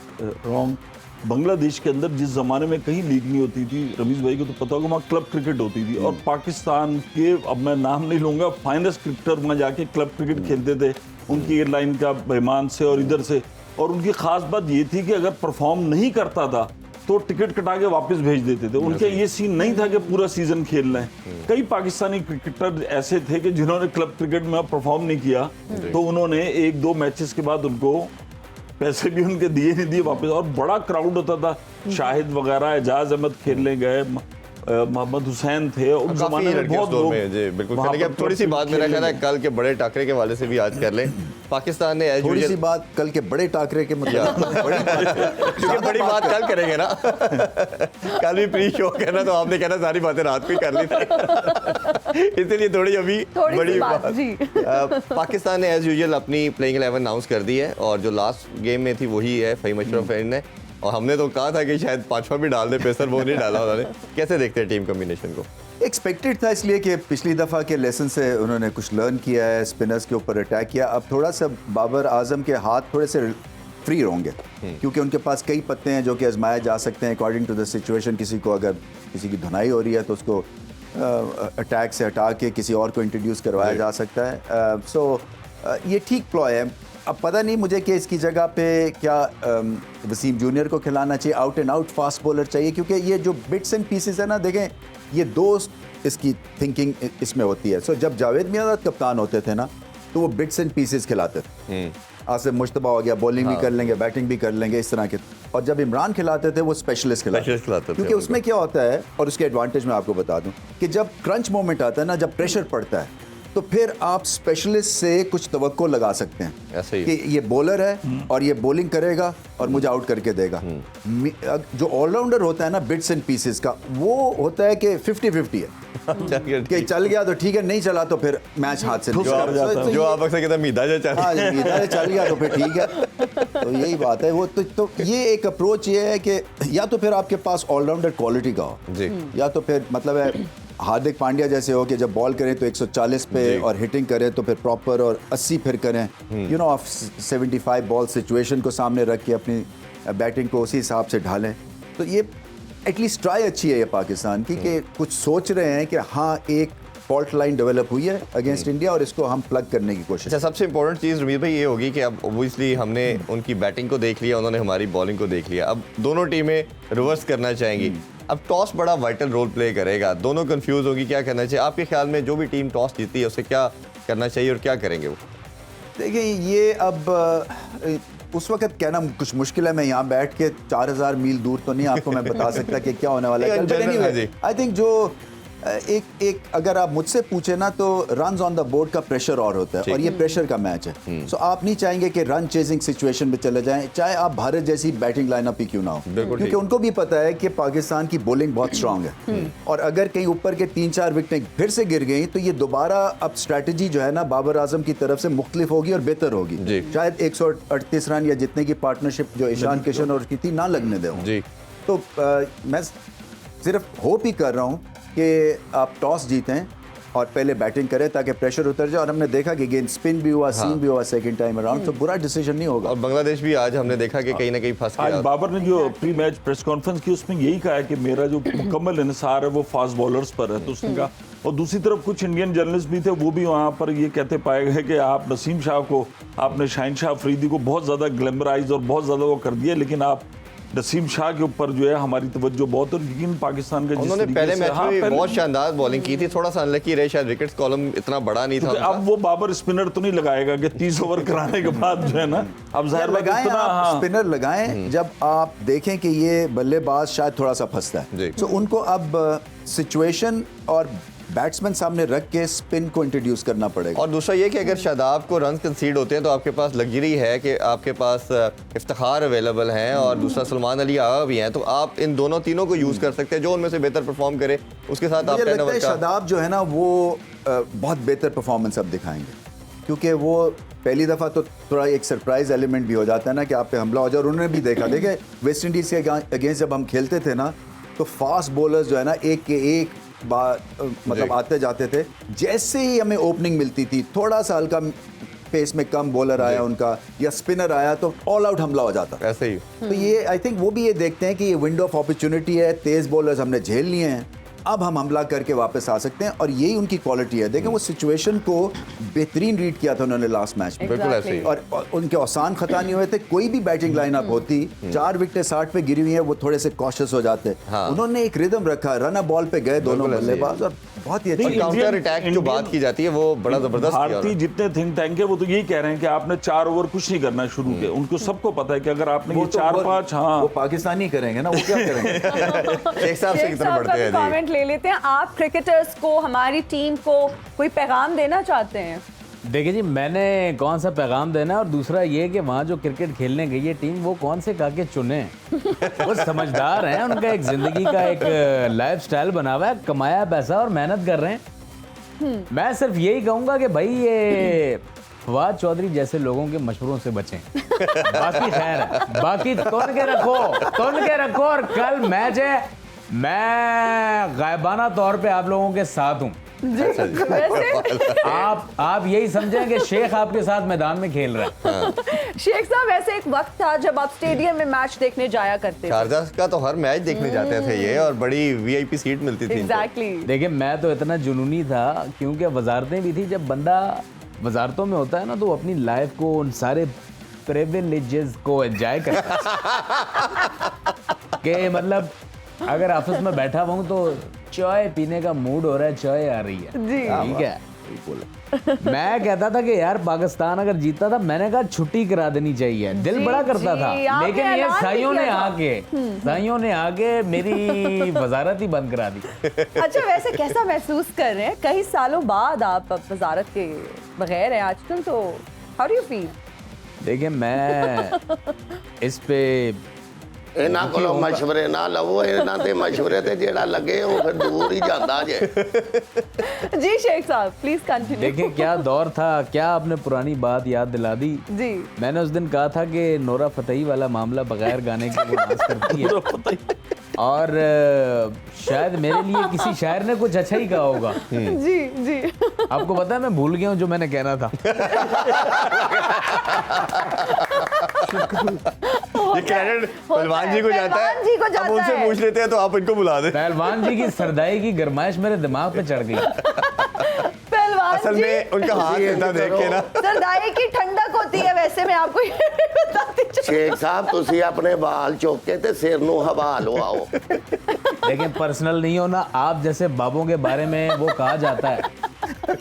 wrong, Bangladesh के अंदर जिस जमाने में कहीं लीग नहीं होती थी, रमीज भाई को तो पता होगा, वहाँ क्लब क्रिकेट होती थी। और पाकिस्तान के, अब मैं नाम नहीं लूंगा, फाइनेस्ट क्रिकेटर वहाँ जाके क्लब क्रिकेट खेलते थे, उनकी एयरलाइन का बेमान से और इधर से। और उनकी खास बात ये थी कि अगर परफॉर्म नहीं करता था तो टिकट कटा के वापस भेज देते थे। उनके ये सीन नहीं था कि पूरा सीजन खेलना है। कई पाकिस्तानी क्रिकेटर ऐसे थे कि जिन्होंने क्लब क्रिकेट में परफॉर्म नहीं किया, तो उन्होंने 1-2 मैचेस के बाद उनको पैसे भी उनके दिए नहीं दिए वापस। और बड़ा क्राउड होता था, शाहिद वगैरह, एजाज अहमद खेलने गए, मोहम्मद हुसैन थे उस जमाने में बहुत लोग। जी बिल्कुल। चलिए अब थोड़ी सी बात मेरा ख्याल है कल के बड़े टाकरे के वाले से भी आज कर लें। पाकिस्तान ने एज थोड़ी सी यूजुअल, बात कल के बड़े टाकरे के मतलब क्योंकि बड़ी बात कल करेंगे ना कल भी प्री शो करना, तो आपने कहना सारी बातें रात को ही कर ली थी इसलिए थोड़ी अभी बड़ी बात जी। पाकिस्तान ने एज यूजुअल अपनी प्लेइंग 11 अनाउंस कर दी है, और जो लास्ट गेम में थी वही है फहीम अशरफ ने। और हमने तो कहा था कि शायद 5वां भी डाल दे पेसर, वो नहीं डाला उन्होंने। कैसे देखते हैं टीम कॉम्बिनेशन को? एक्सपेक्टेड था, इसलिए कि पिछली दफ़ा के लेसन से उन्होंने कुछ लर्न किया है, स्पिनर्स के ऊपर अटैक किया। अब थोड़ा सा बाबर आजम के हाथ थोड़े से फ्री होंगे क्योंकि उनके पास कई पत्ते हैं जो कि आजमाए जा सकते हैं अकॉर्डिंग टू द सिचुएशन। किसी को अगर किसी की धुनाई हो रही है तो उसको अटैक से हटा के किसी और को इंट्रोड्यूस करवाया जा सकता है। सो ये ठीक प्लॉय है। अब पता नहीं मुझे कि इसकी जगह पे क्या वसीम जूनियर को खिलाना चाहिए, out and out fast bowler चाहिए, क्योंकि ये जो बिट्स एंड पीसेस है ना, देखें ये दोस्त इसकी थिंकिंग इसमें होती है। सो जब जावेद मियांदाद कप्तान होते थे ना तो वो बिट्स एंड पीसेस खिलाते थे। आसिफ मुश्तबा हो गया, बॉलिंग भी कर लेंगे, बैटिंग भी कर लेंगे, इस तरह के। और जब इमरान खिलाते थे वो स्पेशलिस्ट खिलाते थे, क्योंकि उसमें क्या होता है, और उसके एडवांटेज मैं आपको बता दूं कि जब क्रंच मोमेंट आता है ना, जब प्रेशर पड़ता है, तो फिर आप स्पेशलिस्ट से कुछ तवक्को लगा सकते हैं ऐसे ही कि ये बॉलर है और ये बॉलिंग करेगा और मुझे आउट करके देगा। जो ऑलराउंडर होता है ना बिट्स एंड पीसेस का, वो होता है कि 50-50 है कि चल गया तो ठीक है, नहीं चला तो फिर मैच हाथ से जो आप अक्सर कहते हैं मीदा जो चल गया तो फिर ठीक है। तो यही बात है। वो तो ये एक अप्रोच ये है कि या तो फिर आपके पास ऑलराउंडर क्वालिटी का हो जी, या तो फिर मतलब है हार्दिक पांड्या जैसे हो कि जब बॉल करें तो 140 पे और हिटिंग करें तो फिर प्रॉपर, और 80 फिर करें, you know, of 75 ball situation को सामने रख के अपनी बैटिंग को उसी हिसाब से ढालें। तो ये एटलीस्ट ट्राई अच्छी है ये पाकिस्तान की कि कुछ सोच रहे हैं कि हाँ एक फॉल्ट लाइन डेवलप हुई है अगेंस्ट इंडिया और इसको हम प्लग करने की कोशिश। अच्छा, सबसे इंपॉर्टेंट चीज़ रमीज भाई ये होगी कि अब ऑब्वियसली हमने उनकी बैटिंग को देख लिया, उन्होंने हमारी बॉलिंग को देख लिया, अब दोनों टीमें रिवर्स करना चाहेंगी। अब टॉस बड़ा वाइटल रोल प्ले करेगा, दोनों कंफ्यूज होगी क्या करना चाहिए। आपके ख्याल में जो भी टीम टॉस जीती है उसे क्या करना चाहिए और क्या करेंगे वो? देखिए ये अब उस वक्त कहना कुछ मुश्किल है। मैं यहाँ बैठ के 4000 मील दूर तो नहीं आपको मैं बता सकता कि क्या होने वाला है। आई थिंक जो एक अगर आप मुझसे पूछे ना तो रन्स ऑन द बोर्ड का प्रेशर और होता है, और ये प्रेशर का मैच है। सो आप नहीं चाहेंगे कि रन चेजिंग सिचुएशन में चले जाएं, चाहे आप भारत जैसी बैटिंग लाइनअप ही क्यों ना हो, क्योंकि उनको भी पता है कि पाकिस्तान की बॉलिंग बहुत स्ट्रांग है। और अगर कहीं ऊपर के 3-4 विकेटें फिर से गिर गई तो ये दोबारा अब स्ट्रैटेजी जो है ना बाबर आजम की तरफ से मुख्तलिफ होगी और बेहतर होगी। शायद 138 रन या जितने की पार्टनरशिप जो ईशान किशन और की थी ना लगने दे। तो मैं सिर्फ होप ही कर रहा हूँ कि आप टॉस जीतें और पहले बैटिंग करें ताकि प्रेशर उतर जाए। और हमने देखा कि गेंद स्पिन भी हुआ, सीम भी हुआ सेकंड टाइम अराउंड, तो बुरा डिसीजन नहीं होगा। और बांग्लादेश भी आज हमने देखा कि कहीं ना कहीं फंस आज गया। बाबर ने जो प्री मैच प्रेस कॉन्फ्रेंस की उसमें यही कहा है कि मेरा जो मुकम्मल इंसार है वो फास्ट बॉलर्स पर है, तो उसने कहा। और दूसरी तरफ कुछ इंडियन जर्नलिस्ट भी थे, वो भी वहाँ पर ये कहते पाए गए कि आप नसीम शाह को, आपने शाहिन शाह अफरीदी को बहुत ज़्यादा ग्लैमराइज और बहुत ज़्यादा वो कर दिया, लेकिन आप नसीम शाह के ऊपर जो है हमारी तवज्जो बहुत, और यकीन पाकिस्तान का जिस उन्होंने तरीके पहले से- मैच हाँ, में भी पहले- बहुत शानदार बॉलिंग की थी, थोड़ा सा अनलकी रहे, शायद विकेट्स कॉलम इतना बड़ा नहीं था क्योंकि उनका। अब वो बाबर स्पिनर तो नहीं लगाएगा कि 30 ओवर कराने के बाद जो है ना, अब जाहिर बात लगाएं इतना, आप हाँ, स्पिनर लगाएं जब आप देखें कि ये बल्लेबाज शायद थोड़ा सा फंसता जी। है, तो उनको अब सिचुएशन और बैट्समैन सामने रख के स्पिन को इंट्रोड्यूस करना पड़ेगा। और दूसरा ये कि अगर शादाब को रन कंसीड होते हैं तो आपके पास लग्जरी है कि आपके पास इफ्तिखार अवेलेबल हैं और दूसरा सलमान अली आगा भी हैं, तो आप इन दोनों तीनों को यूज़ कर सकते हैं, जो उनमें से बेहतर परफॉर्म करे उसके साथ आप मुझे 10 लगता ओवर है का शादाब जो है ना वो बहुत बेहतर परफॉर्मेंस अब दिखाएंगे, क्योंकि वो पहली दफ़ा तो थोड़ा एक सरप्राइज एलिमेंट भी हो जाता है ना कि आप पे हमला हो जाए। और उन्होंने भी देखा, देखे वेस्ट इंडीज़ के अगेंस्ट जब हम खेलते थे ना, तो फास्ट बॉलर्स जो है ना एक के एक बार मतलब आते जाते थे, जैसे ही हमें ओपनिंग मिलती थी, थोड़ा सा हल्का पेस में कम बॉलर आया उनका या स्पिनर आया तो ऑल आउट हमला हो जाता। ऐसे ही। तो ये आई थिंक वो भी ये देखते हैं कि ये विंडो ऑफ अपॉर्चुनिटी है, तेज बॉलर्स हमने झेल लिए हैं, अब हम हमला करके वापस आ सकते हैं, और यही उनकी क्वालिटी है। देखें वो सिचुएशन को बेहतरीन रीड किया था उन्होंने लास्ट मैच में, बिल्कुल ऐसे ही। और उनके आसान खता नहीं हुए थे। कोई भी बैटिंग लाइनअप होती, 4 विकेटें 60 पे गिरी हुई है, वो थोड़े से कॉशियस हो जाते। हाँ। उन्होंने एक रिदम रखा, रन बॉल पे गए दोनों बिल्कुल ऐसे ही। बल्लेबाज, और बहुत ही और अच्छी काउंटर अटैक जो बात की जाती है वो बड़ा जबरदस्त किया भारतीय उन्होंने। जितने थिंक टैंक है वो तो यही कह रहे हैं कि आपने 4 ओवर कुछ नहीं करना शुरू किया। उनको सबको पता है कि अगर आपने ये वो तो 4-5, हाँ, वो पाकिस्तानी करेंगे ना, वो क्या करेंगे। शेख साहब से शेख कितना साहब बढ़ते का भी हैं जी। कमेंट ले लेते हैं। आप क्रिकेटर्स को, हमारी टीम को कोई पैगाम देना चाहते हैं? देखिए जी, मैंने कौन सा पैगाम देना है, और दूसरा ये कि वहाँ जो क्रिकेट खेलने गई है टीम, वो कौन से काके चुने। वो समझदार हैं, उनका एक ज़िंदगी का एक लाइफ स्टाइल बना हुआ है, कमाया पैसा और मेहनत कर रहे हैं। मैं सिर्फ यही कहूँगा कि भाई ये फवाद चौधरी जैसे लोगों के मशवरों से बचें। बाकी खैर है, बाकी तुन के रखो और कल मैच है, मैं गायबाना तौर पे आप लोगों के साथ हूँ। वैसे आप यही समझें कि शेख आपके साथ मैदान में खेल रहा है। शेख साहब, ऐसे एक वक्त था जब आप स्टेडियम में मैच देखने जाया करते थे। शारजा का तो हर मैच देखने जाते थे ये, और बड़ी वीआईपी सीट मिलती थी इनको। एग्जैक्टली। देखिए, मैं तो इतना जुनूनी था क्योंकि वजारतें भी थी। जब बंदा वजारतों में होता है ना, तो वो अपनी लाइफ को, उन सारे प्रिविलेजेस को एंजॉय करता है कि मतलब अगर ऑफिस में बैठा हुआ हूँ तो चाय पीने का मूड हो रहा है, चाय आ रही है, जी। ठीक है। मैं कहता था कि यार पाकिस्तान अगर जीतता था, मैंने कहा छुट्टी करा देनी चाहिए, दिल जी, बड़ा करता जी, था। आपने लेकिन ये ऐलान भी साइयों ने आके मेरी वजारत ही बंद करा दी। अच्छा, वैसे कैसा महसूस कर रहे हैं? कई सालों बाद आप अब वजारत के बगैर हैं आजकल, तो हाउ डू यू फील? देखिए, मैं इस पे ਇਹਨਾਂ ਕੋਲੋਂ ਮਸ਼ਵਰੇ ਨਾ ਲਵੋ, ਇਹਨਾਂ ਤੇ ਮਸ਼ਵਰੇ ਤੇ ਜਿਹੜਾ ਲੱਗੇ ਉਹ ਫਿਰ ਦੂਰ ਹੀ ਜਾਂਦਾ ਜੇ। जी शेख साहब, प्लीज कंटिन्यू। देखिए क्या दौर था, क्या आपने पुरानी बात याद दिला दी। जी। मैंने उस दिन कहा था कि नोरा फतेही वाला मामला बगैर गाने के वो डांस करती है, और शायद मेरे लिए किसी शायर ने कुछ अच्छा ही कहा होगा। जी जी। आपको पता है मैं भूल गया हूँ जो मैंने कहना था। ये क्रेडिट पहलवान जी को जाता है, पहलवान जी को अब जाता उनसे है। पूछ लेते हैं तो आप इनको बुला दें। पहलवान जी की सरदाई की गरमाइश मेरे दिमाग पे चढ़ गई। पहलवान असल जी, में उनका हाथ जी, इतना देख के ना, सरदाई की ठंडक होती है। वैसे मैं आपको ये भी बताती चलूं। ਸ਼ੇਖ ਸਾਹਿਬ ਤੁਸੀਂ ਆਪਣੇ ਵਾਲ ਚੁੱਕ ਕੇ ਤੇ ਸਿਰ ਨੂੰ ਹਵਾ ਲਵਾਓ। लेकिन पर्सनल नहीं होना, आप जैसे बाबों के बारे में वो कहा जाता है,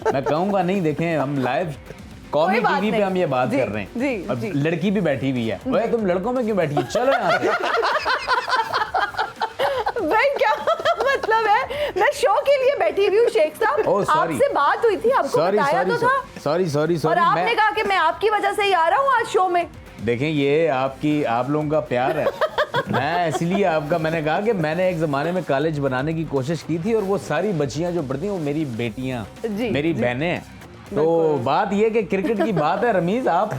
मैं कहूँगा नहीं। देखें, हम लाइव कौमी कोई बात टीवी पे नहीं। हम ये बात जी, कर रहे हैं, जी, और जी। लड़की भी बैठी हुई है। ओए, तुम लड़कों में क्यों बैठी है, चलो यहाँ से। भाई क्या मतलब है? मैं शो के लिए बैठी हुई हूँ शेख साहब। ओह, sorry। आपसे बात हुई थी, आपको सॉरी बताया तो था। सॉरी और आपने कहा कि मैं आपकी वजह से ही आ रहा हूँ आज शो में। देखें, ये आप लोगों का प्यार है। मैं इसलिए आपका, मैंने कहा कि मैंने एक ज़माने में कॉलेज बनाने की कोशिश की थी, और वो सारी बच्चियां जो पढ़ती हैं वो मेरी बेटियां, जी, मेरी जी। बहनें हैं। तो बात ये कि क्रिकेट की बात है। रमीज, आप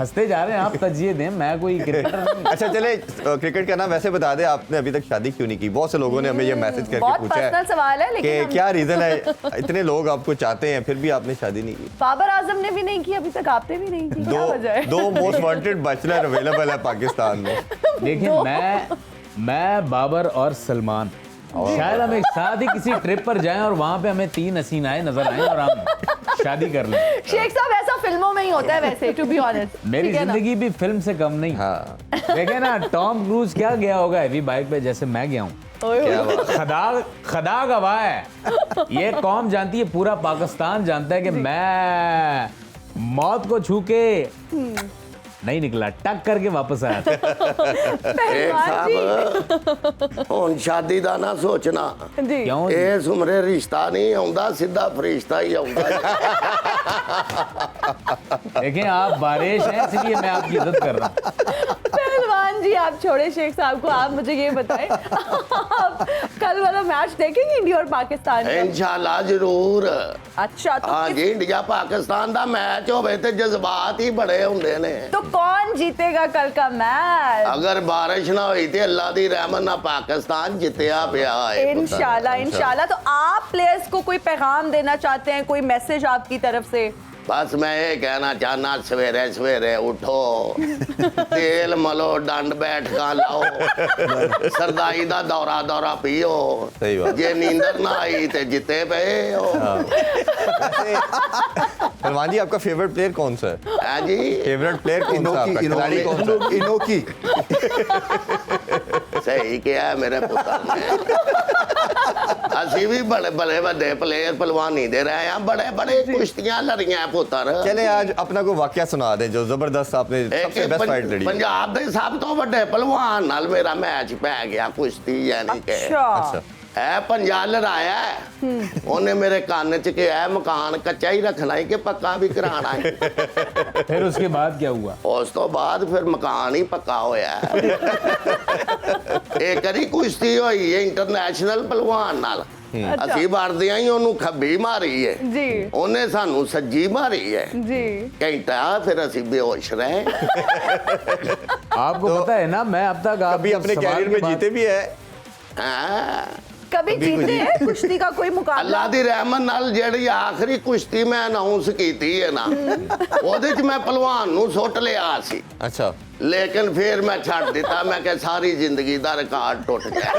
हंसते जा रहे हैं, आप तजिए दें, मैं कोई क्रिकेटर नहीं। अच्छा चले क्रिकेट का नाम वैसे बता दें, आपने अभी तक शादी क्यों नहीं की? बहुत से लोगों ने हमें ये मैसेज करके बहुत पूछा पर्सनल है सवाल है, कि लेकिन हम- क्या रीजन है, इतने लोग आपको चाहते हैं फिर भी आपने शादी नहीं की? बाबर आजम ने भी नहीं की अभी तक, आपने भी नहीं की, क्या वजह है? दो मोस्ट वांटेड बैचलर अवेलेबल है पाकिस्तान में। देखिए, मैं बाबर और सलमान, शायद हम एक साथ ही किसी ट्रिप पर जाएं और वहां पे हमें 3 हसीनाएं नजर आएं और हम शादी कर लें। शेख साहब ऐसा फिल्मों में ही होता है वैसे, टू बी ऑनेस्ट। मेरी जिंदगी भी फिल्म से कम नहीं। हाँ देखे ना, टॉम क्रूज क्या गया होगा हैवी बाइक पे जैसे मैं गया हूँ। क्या बात। खदा गवाह है, ये कौम जानती है, पूरा पाकिस्तान जानता है कि मैं मौत को छू के नहीं निकला, टक करके वापस आया था। एक साहब ਹੁਣ शादी ਦਾ ਨਾ ਸੋਚਣਾ जी क्यों जी? ਇਸ ਉਮਰੇ ਰਿਸ਼ਤਾ ਨਹੀਂ ਆਉਂਦਾ ਸਿੱਧਾ ਫਰਿਸ਼ਤਾ ਹੀ ਆਉਂਦਾ देखें आप बारिश हैं इसलिए मैं आपकी इज्जत कर रहा हूँ। पहलवान जी आप छोड़े शेख साहब को, आप मुझे ये बताएं आप कल वाला मैच देखेंगे इंडिया और पाकिस्तान का? ਇਨਸ਼ਾਅੱਲਾ ਜ਼ਰੂਰ अच्छा तो ਹਾਂ ਜੀ ਇੰਡੀਆ ਪਾਕਿਸਤਾਨ ਦਾ ਮੈਚ ਹੋਵੇ ਤੇ ਜਜ਼ਬਾਤ ਹੀ ਬੜੇ ਹੁੰਦੇ ਨੇ तो कौन जीतेगा कल का मैच? ਅਗਰ ਬਾਰਿਸ਼ ਨਾ ਹੋਈ ਤੇ ਅੱਲਾ ਦੀ ਰਹਿਮਤ ਨਾਲ ਪਾਕਿस्तान जितया ਪਿਆ ਹੈ इंशाल्लाह इंशाल्लाह। तो आप प्लेयर्स को कोई पैगाम देना चाहते हैं, कोई मैसेज आपकी तरफ से? बस मैं ये कहना चाहना सवेरे सवेरे उठो तेल मलो डंड बैठका लाओ सरदाई दा दौरा दौरा पियो सही बात। जे नींदर ना आई ते जिते पे हो सलमान जी आपका फेवरेट प्लेयर कौन सा है? है जी फेवरेट प्लेयर कौन सा आपका? खिलाड़ी कौन सा? इनोकी सही किया है मेरे पुत्र ने ਅਸੀਂ ਵੀ बड़े बड़े बड़े प्लेयर पहलवानी दे रहे हैं बड़े बड़े कुश्तियां लड़ियां पुत्र चले आज अपना कोई वाकया सुना दें जो जबरदस्त आपने सबसे बेस्ट फाइट लड़ी है। पंजाब ਦੇ ਸਭ ਤੋਂ ਵੱਡੇ ਪਹਿਲਵਾਨ ਨਾਲ ਮੇਰਾ ਮੈਚ ਪੈ ਗਿਆ ਕੁਸ਼ਤੀ ਯਾਨੀ ਕਿ अच्छा ਹੈ ਪੰਜਾ ਲੜਾਇਆ ਉਹਨੇ ਮੇਰੇ ਕੰਨ 'ਚ ਕਿਹਾ ਮਕਾਨ ਕੱਚਾ ਹੀ ਰੱਖਣਾ ਹੈ ਕਿ ਪੱਕਾ ਵੀ ਕਰਾਣਾ ਹੈ फिर उसके बाद क्या हुआ? ਉਸ ਤੋਂ ਬਾਅਦ ਫਿਰ ਮਕਾਨ ਹੀ ਪੱਕਾ ਹੋਇਆ ਇਹ ਕਰੀ ਕੁਸ਼ਤੀ ਹੋਈ ਹੈ ਇੰਟਰਨੈਸ਼ਨਲ ਪਹਿਲਵਾਨ ਨਾਲ ਅਸੀਂ ਵੜਦਿਆਂ ਹੀ ਉਹਨੂੰ ਖੱਬੀ ਮਾਰੀ ਹੈ जी ਉਹਨੇ ਸਾਨੂੰ ਸੱਜੀ ਮਾਰੀ ਹੈ जी ਘੰਟਾ ਫਿਰ ਅਸੀਂ ਬੇਹੋਸ਼ ਰਹੇ आपको पता है ना, मैं अब तक आप कभी अपने कैरियर में जीते भी है? ਹਾਂ कभी जीते हैं कुश्ती का कोई मुकाबला? ਅੱਲਾ ਦੀ ਰਹਿਮਤ ਨਾਲ ਜਿਹੜੀ ਆਖਰੀ ਕੁਸ਼ਤੀ ਮੈਂ ਅਨਾਉਂਸ ਕੀਤੀ ਹੈ ਨਾ ਉਹਦੇ 'ਚ ਮੈਂ ਪਹਿਲਵਾਨ ਨੂੰ ਸੁੱਟ ਲਿਆ ਸੀ अच्छा ਲੇਕਿਨ ਫਿਰ ਮੈਂ ਛੱਡ ਦਿੱਤਾ ਮੈਂ ਕਿਹਾ ਸਾਰੀ ਜ਼ਿੰਦਗੀ ਦਾ ਰਿਕਾਰਡ ਟੁੱਟ ਗਿਆ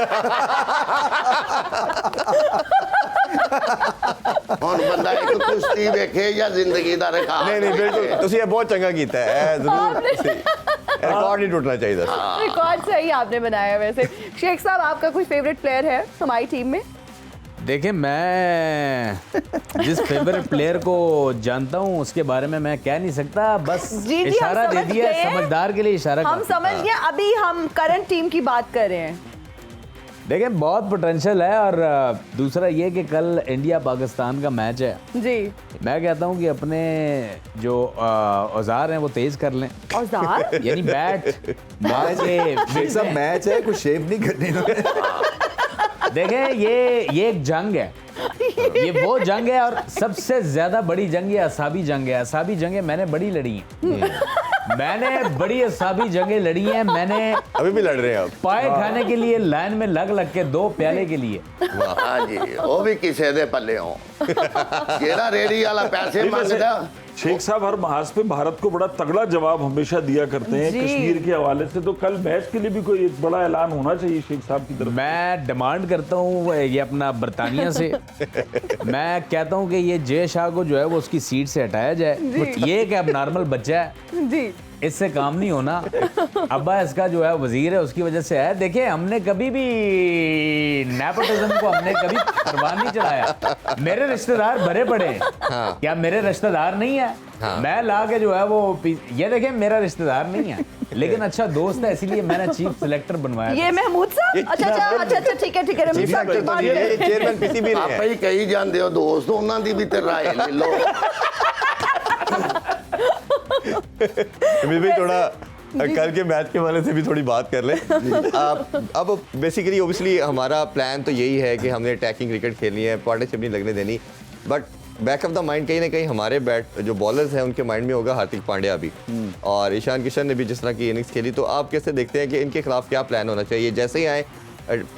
ਹੁਣ ਬੰਦਾ ਇੱਕ ਕੁਸ਼ਤੀ ਵੇਖੇ ਜਾਂ ਜ਼ਿੰਦਗੀ ਦਾ ਰਿਕਾਰਡ नहीं नहीं बिल्कुल ਵੇਖੇ। ਤੁਸੀਂ ਇਹ ਬਹੁਤ ਚੰਗਾ ਕੀਤਾ है जरूर रिकॉर्ड नहीं टूटना चाहिए था। रिकॉर्ड सही आपने बनाया है वैसे। शेख साहब आपका कोई फेवरेट प्लेयर है हमारी टीम में? देखिए, मैं जिस फेवरेट प्लेयर को जानता हूँ उसके बारे में मैं कह नहीं सकता, बस जी, हम इशारा दे समझ दिया, गए हैं। समझदार के लिए इशारा हम कर। समझ गए, अभी हम करंट टीम की बात कर रहे हैं। देखिए, बहुत पोटेंशियल है और दूसरा ये कि कल इंडिया पाकिस्तान का मैच है। जी मैं कहता हूँ कि अपने जो औजार हैं वो तेज कर लें, औजार यानी बैट बॉल के सब मैच है कुछ शेव नहीं करने देखें, ये एक जंग है, ये वो जंग है और सबसे ज्यादा बड़ी जंग ये असाबी जंग है। असाबी जंगें मैंने बड़ी लड़ी हैं, मैंने बड़ी असाबी जंगें लड़ी हैं। मैंने अभी भी लड़ रहे हैं आप? पाए खाने के लिए लाइन में लग लग के 2 प्याले के लिए। हाँ जी वो भी किसी दे पल्ले हो जेड़ा रेडी वाला पैसे मांगदा शेख साहब हर महाज पे भारत को बड़ा तगड़ा जवाब हमेशा दिया करते हैं जी। कश्मीर के हवाले से, तो कल मैच के लिए भी कोई एक बड़ा ऐलान होना चाहिए शेख साहब की तरफ। मैं डिमांड करता हूँ ये अपना बरतानिया से, मैं कहता हूँ कि ये जय शाह को जो है वो उसकी सीट से हटाया जाए। ये एक अब नॉर्मल बच्चा है, जी इससे काम नहीं होना। अब्बा इसका जो है वजीर है, उसकी वजह से है। देखिए, हमने कभी भी नेपोटिज्म को हमने कभी परवान नहीं चढ़ाया। मेरे रिश्तेदार भरे पड़े हैं, क्या मेरे रिश्तेदार नहीं है? मैं ला के जो है वो ये देखें, मेरा रिश्तेदार नहीं है लेकिन अच्छा दोस्त है, इसीलिए मैंने चीफ सिलेक्टर बनवाया। ये महमूद साहब? अच्छा ठीक है महमूद चीफ साहब की बात सेक्रेटरी करें। ये चेयरमैन किसी भी आप नहीं ही कही जाते हो दोस्त ਉਹਨਾਂ ਦੀ ਵੀ ਤੇ ਰਾਏ ਲੈ ਲਓ है। भी थोड़ा कल के मैच के वाले से भी थोड़ी बात कर लें। अब बेसिकली ओबियसली हमारा प्लान तो यही है कि हमने अटैकिंग क्रिकेट खेलनी है, पार्टनरशिप नहीं लगने देनी, but back of the mind कहीं ना कहीं हमारे बैट जो बॉलर्स हैं उनके माइंड में होगा हार्दिक पांड्या भी, और ईशान किशन ने भी जिस तरह की इनिंग्स खेली। तो आप कैसे देखते हैं कि इनके खिलाफ क्या प्लान होना चाहिए? जैसे ही आए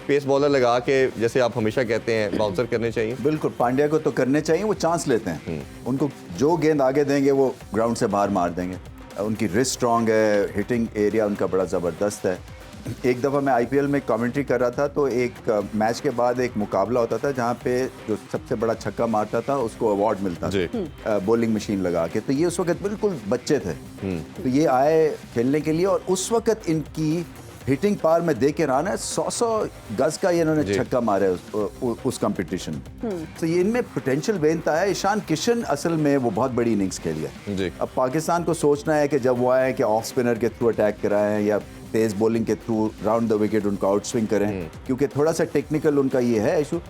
पेस बॉलर लगा के, जैसे आप हमेशा कहते हैं, बाउंसर करने चाहिए? बिल्कुल, पांड्या को तो करने चाहिए, वो चांस लेते हैं। उनको जो गेंद आगे देंगे वो ग्राउंड से बाहर मार देंगे। उनकी रिस्ट स्ट्रांग है, हिटिंग एरिया उनका बड़ा ज़बरदस्त है, एक दफ़ा मैं आईपीएल में कमेंट्री कर रहा था, तो एक मैच के बाद एक मुकाबला होता था जहाँ पे जो सबसे बड़ा छक्का मारता था उसको अवार्ड मिलता था बॉलिंग मशीन लगा के। तो ये उस वक्त बिल्कुल बच्चे थे, तो ये आए खेलने के लिए और उस वक्त इनकी हिटिंग पावर में देख के रहा ना 100 गज का ये इन्होंने छक्का मारा है उस कंपटीशन। तो ये इनमें पोटेंशियल बेनता है। ईशान किशन असल में वो बहुत बड़ी इनिंग्स खेली है। अब पाकिस्तान को सोचना है कि जब वो आए कि ऑफ स्पिनर के थ्रू अटैक कराएं या तेज बॉलिंग के थ्रू राउंड द विकेट उनको आउट स्विंग करें, क्योंकि थोड़ा सा टेक्निकल उनका ये है इशू।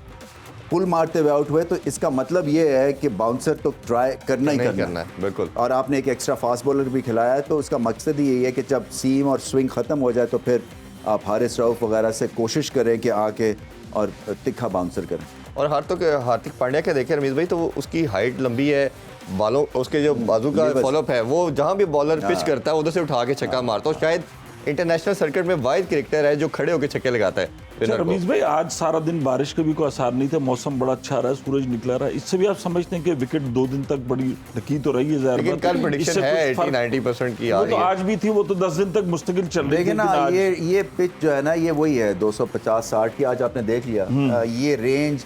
पुल मारते हुए आउट हुए तो इसका मतलब ये है कि बाउंसर तो ट्राई करना ही करना है। बिल्कुल। और आपने एक एक्स्ट्रा फास्ट बॉलर भी खिलाया है, तो उसका मकसद ही यही है कि जब सीम और स्विंग ख़त्म हो जाए तो फिर आप हारिस रऊफ वगैरह से कोशिश करें कि आके और तिखा बाउंसर करें। और हार्दिक पांड्या के देखें रमीज भाई, तो उसकी हाइट लंबी है, बालों उसके जो बाजू का फॉलोअप है वो जहाँ भी बॉलर पिच करता है उधर से उठा के छक्का मारता है। शायद इंटरनेशनल सर्किट में वाइड क्रिकेटर है जो खड़े होकर छक्के लगाता है। रमीज भाई, आज सारा दिन बारिश का भी कोई असर नहीं था, मौसम बड़ा अच्छा रहा है, सूरज निकला रहा है, इससे भी आप समझते हैं कि विकेट 2 दिन तक बड़ी ढकी तो रही है। लेकिन कल प्रेडिक्शन है 80-90% की आ रही तो है। आज भी थी, वो तो 10 दिन तक मुस्तकिल चल रही देखिए ना, ये पिच जो है ना ये वही है 250-60 की। आज आपने देख लिया ये रेंज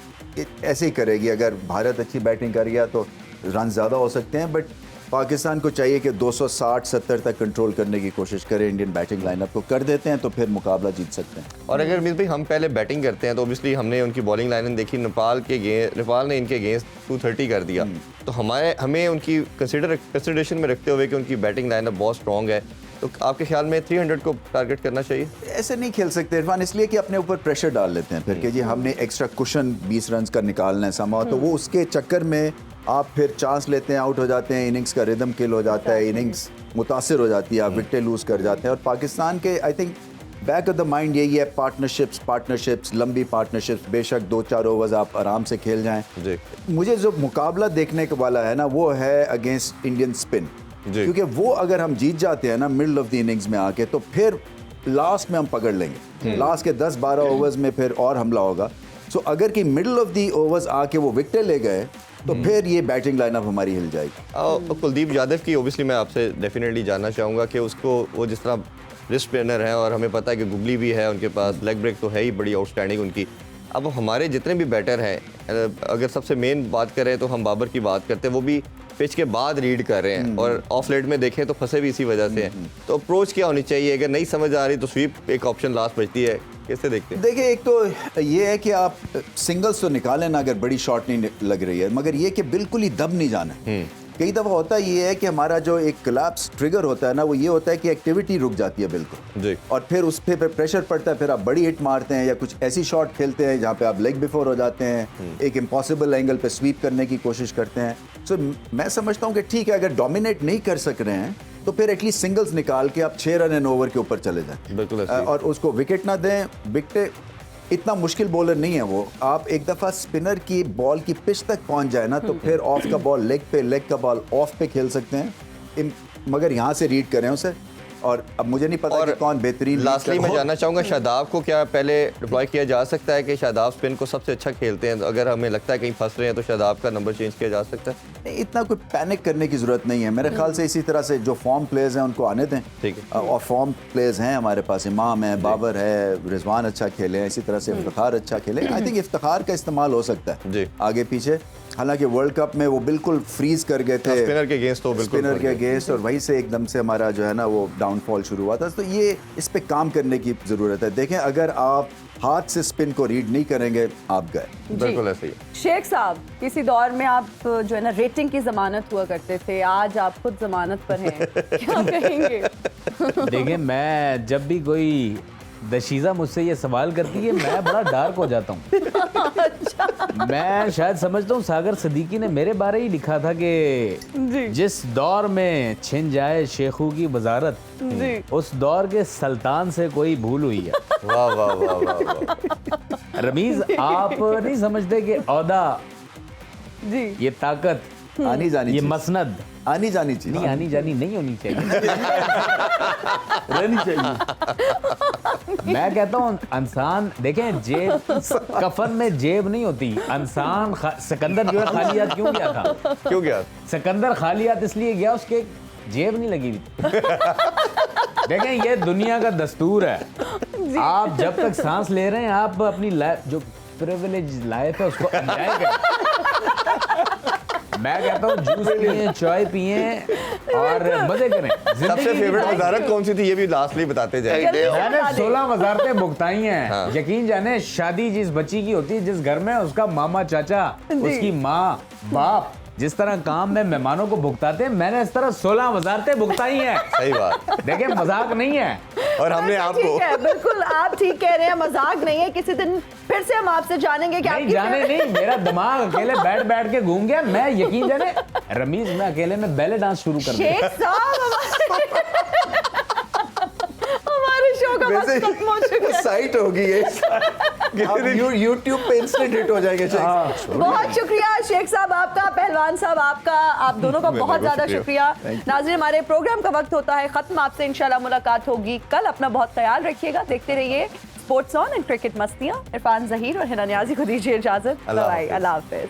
ऐसे ही करेगी। अगर भारत अच्छी बैटिंग कर गया तो रन ज़्यादा हो सकते हैं, बट पाकिस्तान को चाहिए कि 260-70 तक कंट्रोल करने की कोशिश करें। इंडियन बैटिंग लाइनअप को कर देते हैं तो फिर मुकाबला जीत सकते हैं। और अगर मिस भाई हम पहले बैटिंग करते हैं तो ऑब्वियसली हमने उनकी बॉलिंग लाइन देखी, नेपाल ने इनके अगेंस्ट 230 कर दिया, तो हमें उनकी कंसिडरेशन में रखते हुए कि उनकी बैटिंग लाइनअप बहुत स्ट्रॉन्ग है, तो आपके ख्याल में 300 को टारगेट करना चाहिए? ऐसे नहीं खेल सकते इरफान, इसलिए कि अपने ऊपर प्रेशर डाल लेते हैं फिर कि जी हमने एक्स्ट्रा कुशन 20 रन का निकालना है समा, तो वो उसके चक्कर में आप फिर चांस लेते हैं, आउट हो जाते हैं, इनिंग्स का रिदम किल हो जाता है, इनिंग्स मुतासिर हो जाती है, आप विकेटें लूज़ कर जाते हैं। और पाकिस्तान के I think back of the mind यही है, पार्टनरशिप्स, लंबी पार्टनरशिप्स, बेशक 2-4 ओवर्स आप आराम से खेल जाएं। जी। मुझे जो मुकाबला देखने के वाला है ना वो है अगेंस्ट इंडियन स्पिन, क्योंकि वो अगर हम जीत जाते हैं ना मिडल ऑफ द इनिंग्स में आके, तो फिर लास्ट में हम पकड़ लेंगे। लास्ट के 10-12 ओवर्स में फिर और हमला होगा। सो अगर कि मिडल ऑफ द ओवर्स आके वो विकेटें ले गए तो फिर ये बैटिंग लाइनअप हमारी हिल जाएगी। कुलदीप यादव की ऑब्वियसली मैं आपसे डेफिनेटली जानना चाहूँगा कि उसको वो जिस तरह रिस्ट स्पिनर है और हमें पता है कि गुगली भी है उनके पास, लेग ब्रेक तो है ही बड़ी आउटस्टैंडिंग उनकी। अब हमारे जितने भी बैटर हैं, अगर सबसे मेन बात करें तो हम बाबर की बात करते हैं, वो भी पिच के बाद रीड कर रहे हैं और ऑफ लेट में देखें तो फंसे भी इसी वजह से हैं। तो अप्रोच क्या होनी चाहिए? अगर नहीं समझ आ रही तो स्वीप एक ऑप्शन लास्ट बचती है, कैसे देखते हैं? देखिए, एक तो ये है कि आप सिंगल्स तो निकालें ना अगर बड़ी शॉट नहीं लग रही है, मगर ये कि बिल्कुल ही दब नहीं जाना है। कई दफ़ा होता ये है कि हमारा जो एक कोलैप्स ट्रिगर होता है ना, वो ये होता है कि एक्टिविटी रुक जाती है बिल्कुल जी, और फिर उस पर प्रेशर पड़ता है, फिर आप बड़ी हिट मारते हैं या कुछ ऐसी शॉट खेलते हैं जहाँ पे आप लेग बिफोर हो जाते हैं, एक इम्पॉसिबल एंगल पे स्वीप करने की कोशिश करते हैं। सो मैं समझता हूँ कि ठीक है, अगर डोमिनेट नहीं कर सक रहे हैं तो फिर एटलीस्ट सिंगल्स निकाल के आप 6 रन एंड ओवर के ऊपर चले जाएं। बिल्कुल। और उसको विकेट ना दें। विकेट इतना मुश्किल बॉलर नहीं है वो। आप एक दफ़ा स्पिनर की बॉल की पिच तक पहुंच जाए ना, तो फिर ऑफ का बॉल लेग पे, लेग का बॉल ऑफ पे खेल सकते हैं, मगर यहाँ से रीड करें उसे। और अब मुझे नहीं पता कि कौन बेहतरीन। लास्टली मैं जानना चाहूँगा, शादाब को क्या पहले डिप्लॉय किया जा सकता है कि शादाब स्पिन को सबसे अच्छा खेलते हैं, अगर हमें लगता है कहीं फंस रहे हैं तो शादाब का नंबर चेंज किया जा सकता है? नहीं, इतना कोई पैनिक करने की ज़रूरत नहीं है मेरे ख्याल से। इसी तरह से जो फॉर्म प्लेयर्स हैं उनको आने दें। ठीक है। और फॉर्म प्लेयर्स हैं हमारे पास, इमाम है, बाबर है, रिजवान अच्छा खेले हैं, इसी तरह से इफ्तिखार अच्छा खेले। आई थिंक इफ्तिखार का इस्तेमाल हो सकता है जी, आगे पीछे। हालांकि वर्ल्ड कप में वो बिल्कुल फ्रीज कर गए थे स्पिनर के अगेंस्ट, तो बिल्कुल स्पिनर के अगेंस्ट, और वहीं से एकदम से हमारा जो है ना वो डाउनफॉल शुरू हुआ था। तो ये इस पे काम करने की ज़रूरत है। देखें, अगर आप हाथ से स्पिन को रीड नहीं करेंगे आप गए। बिल्कुल ऐसे ही। शेख साहब, किसी दौर में आप जो है ना रेटिंग की जमानत हुआ करते थे, आज आप खुद जमानत पर हैं, क्या कहेंगे? देखिए, मैं जब भी कोई दशीजा मुझसे ये सवाल करती है मैं बड़ा डार्क हो जाता हूँ। मैं शायद समझता हूँ सागर सदीकी ने मेरे बारे ही लिखा था कि जिस दौर में छिन जाए शेखू की वजारत, उस दौर के सुल्तान से कोई भूल हुई है। वाह वाह वाह वाह वाह। रमीज, आप नहीं समझते कि औदा, जी, ये ताकत, आनी जानी ये चाहिए। मसनद आनी जानी चाहिए। नहीं, आनी जानी नहीं होनी चाहिए, रहनी चाहिए। मैं कहता हूँ इंसान, देखें, जेब कफन में जेब नहीं होती। इंसान सिकंदर जो है खाली हाथ क्यों गया था? क्यों गया? सिकंदर खाली हाथ इसलिए गया, उसके जेब नहीं लगी हुई। देखें, ये दुनिया का दस्तूर है। आप जब तक सांस ले रहे हैं आप अपनी लाइफ जो प्रिविलेज लाइफ है उसको एंजॉय करें। मैं कहता हूँ जूस पिए, चाय पिए और मजे करें। सबसे फेवरेट वजारत कौन सी थी ये भी लास्टली बताते जाए। मैंने 16 वजारतें भुगताई हैं। यकीन जाने शादी जिस बच्ची की होती है, जिस घर में उसका मामा चाचा, उसकी माँ बाप जिस तरह काम में मेहमानों को भुगताते हैं, मैंने इस तरह 16 वजारतें भुगताई हैं। सही बात। देखिए मजाक नहीं है। और हमने आपको ठीक है, बिल्कुल आप ठीक कह रहे हैं, मजाक नहीं है। किसी दिन फिर से हम आपसे जानेंगे कि नहीं आपकी जाने नहीं, मेरा दिमाग अकेले बैठ के घूम गया। मैं यकीन जाने रमीज में अकेले में बैले डांस शुरू कर दिया। शेख साहब हमारे शो का वक्त खत्म हो चुका है। साइट होगी ये YouTube पे इंस्टेंट हिट हो जाएंगे शेख। बहुत शुक्रिया शेख साहब आपका, पहलवान साहब आपका, आप दोनों का बहुत ज्यादा शुक्रिया। नाज़रीन हमारे प्रोग्राम का वक्त होता है खत्म। आपसे इंशाल्लाह मुलाकात होगी कल। अपना बहुत ख्याल रखिएगा, देखते रहिए स्पोर्ट्स ऑन एंड क्रिकेट मस्तियां। इरफान जहीर और हिना नियाज़ी को दीजिए इजाजत। अल्लाह अल्लाह हाफिज़।